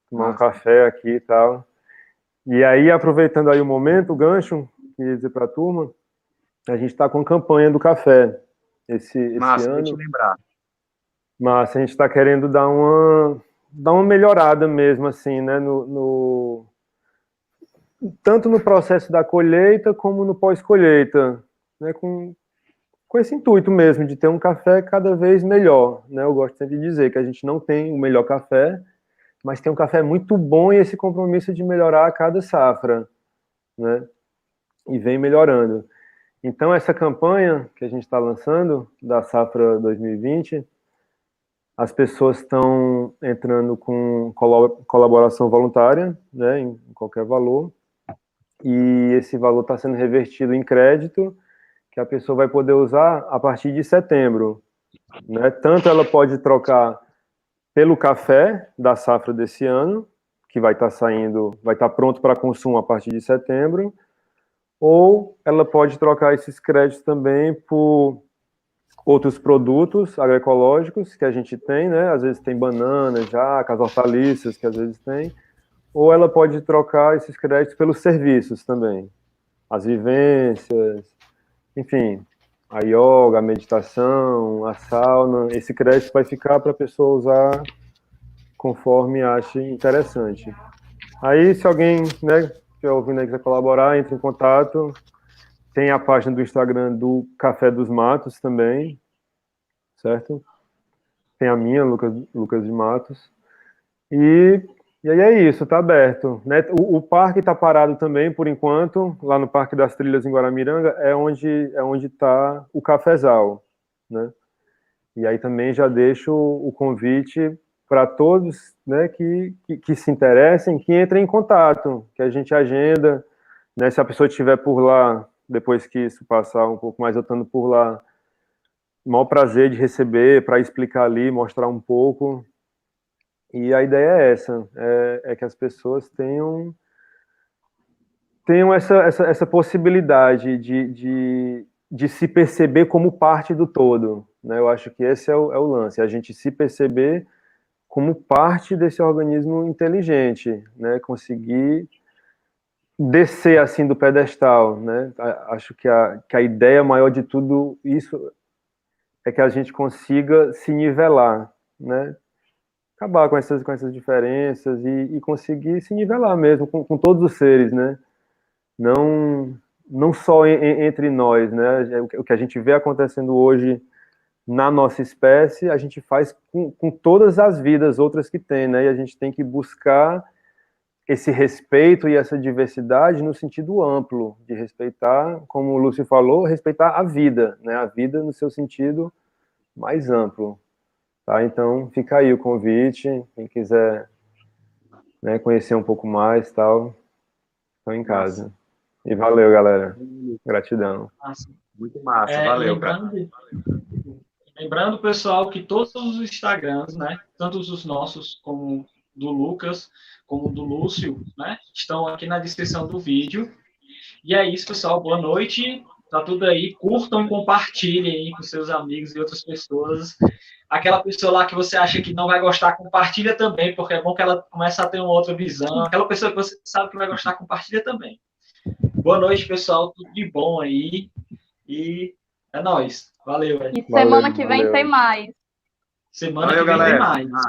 tomar um café aqui e tal. E aí, aproveitando aí o momento, o gancho, queria dizer para a turma, a gente está com a campanha do café esse ano. Te lembrar. Mas a gente está querendo dar uma melhorada mesmo, assim, né? Tanto no processo da colheita como no pós-colheita, né? Com esse intuito mesmo de ter um café cada vez melhor, né? Eu gosto sempre de dizer que a gente não tem o melhor café, mas tem um café muito bom e esse compromisso de melhorar a cada safra, né? E vem melhorando. Então, essa campanha que a gente está lançando, da safra 2020, as pessoas estão entrando com colaboração voluntária, né, em qualquer valor, e esse valor está sendo revertido em crédito, que a pessoa vai poder usar a partir de setembro, né? Tanto ela pode trocar pelo café da safra desse ano, que vai estar pronto para consumo a partir de setembro, ou ela pode trocar esses créditos também por outros produtos agroecológicos que a gente tem, né? Às vezes tem banana, jaca, as hortaliças que às vezes tem, ou ela pode trocar esses créditos pelos serviços também, as vivências, enfim, a yoga, a meditação, a sauna, esse crédito vai ficar para a pessoa usar conforme ache interessante. Aí, se alguém, né, estiver ouvindo aí, quiser colaborar, entre em contato. Tem a página do Instagram do Café dos Matos também, certo? Tem a minha, Lucas de Matos. E aí é isso, tá aberto, né? O parque tá parado também, por enquanto, lá no Parque das Trilhas em Guaramiranga, é onde tá o cafezal, né? E aí também já deixo o convite para todos, né, que se interessem, que entrem em contato, que a gente agenda, né? Se a pessoa estiver por lá, depois que isso passar um pouco mais, eu estando por lá, o maior prazer de receber, para explicar ali, mostrar um pouco. E a ideia é essa, é que as pessoas tenham essa possibilidade de se perceber como parte do todo, né? Eu acho que esse é o lance, a gente se perceber como parte desse organismo inteligente, né? Conseguir descer assim do pedestal, né? Acho que a ideia maior de tudo isso é que a gente consiga se nivelar, né? Acabar com essas diferenças e conseguir se nivelar mesmo com todos os seres, né? Não só entre nós, né? O que a gente vê acontecendo hoje na nossa espécie, a gente faz com todas as vidas outras que tem, né? E a gente tem que buscar esse respeito e essa diversidade no sentido amplo, de respeitar, como o Lúcio falou, respeitar a vida, né? A vida no seu sentido mais amplo, tá? Então, fica aí o convite, quem quiser, né, conhecer um pouco mais, tal, estão em casa. Massa. E valeu, galera. Gratidão. Massa. Muito massa, valeu, cara. Lembrando, pessoal, que todos os Instagrams, né, tanto os nossos como do Lucas, como do Lúcio, né, estão aqui na descrição do vídeo. E é isso, pessoal. Boa noite. Tá tudo aí. Curtam e compartilhem aí com seus amigos e outras pessoas. Aquela pessoa lá que você acha que não vai gostar, compartilha também, porque é bom que ela comece a ter uma outra visão. Aquela pessoa que você sabe que vai gostar, compartilha também. Boa noite, pessoal. Tudo de bom aí. E é nóis. Valeu, velho. E semana que vem tem mais. Semana Valeu, que vem galera. tem mais.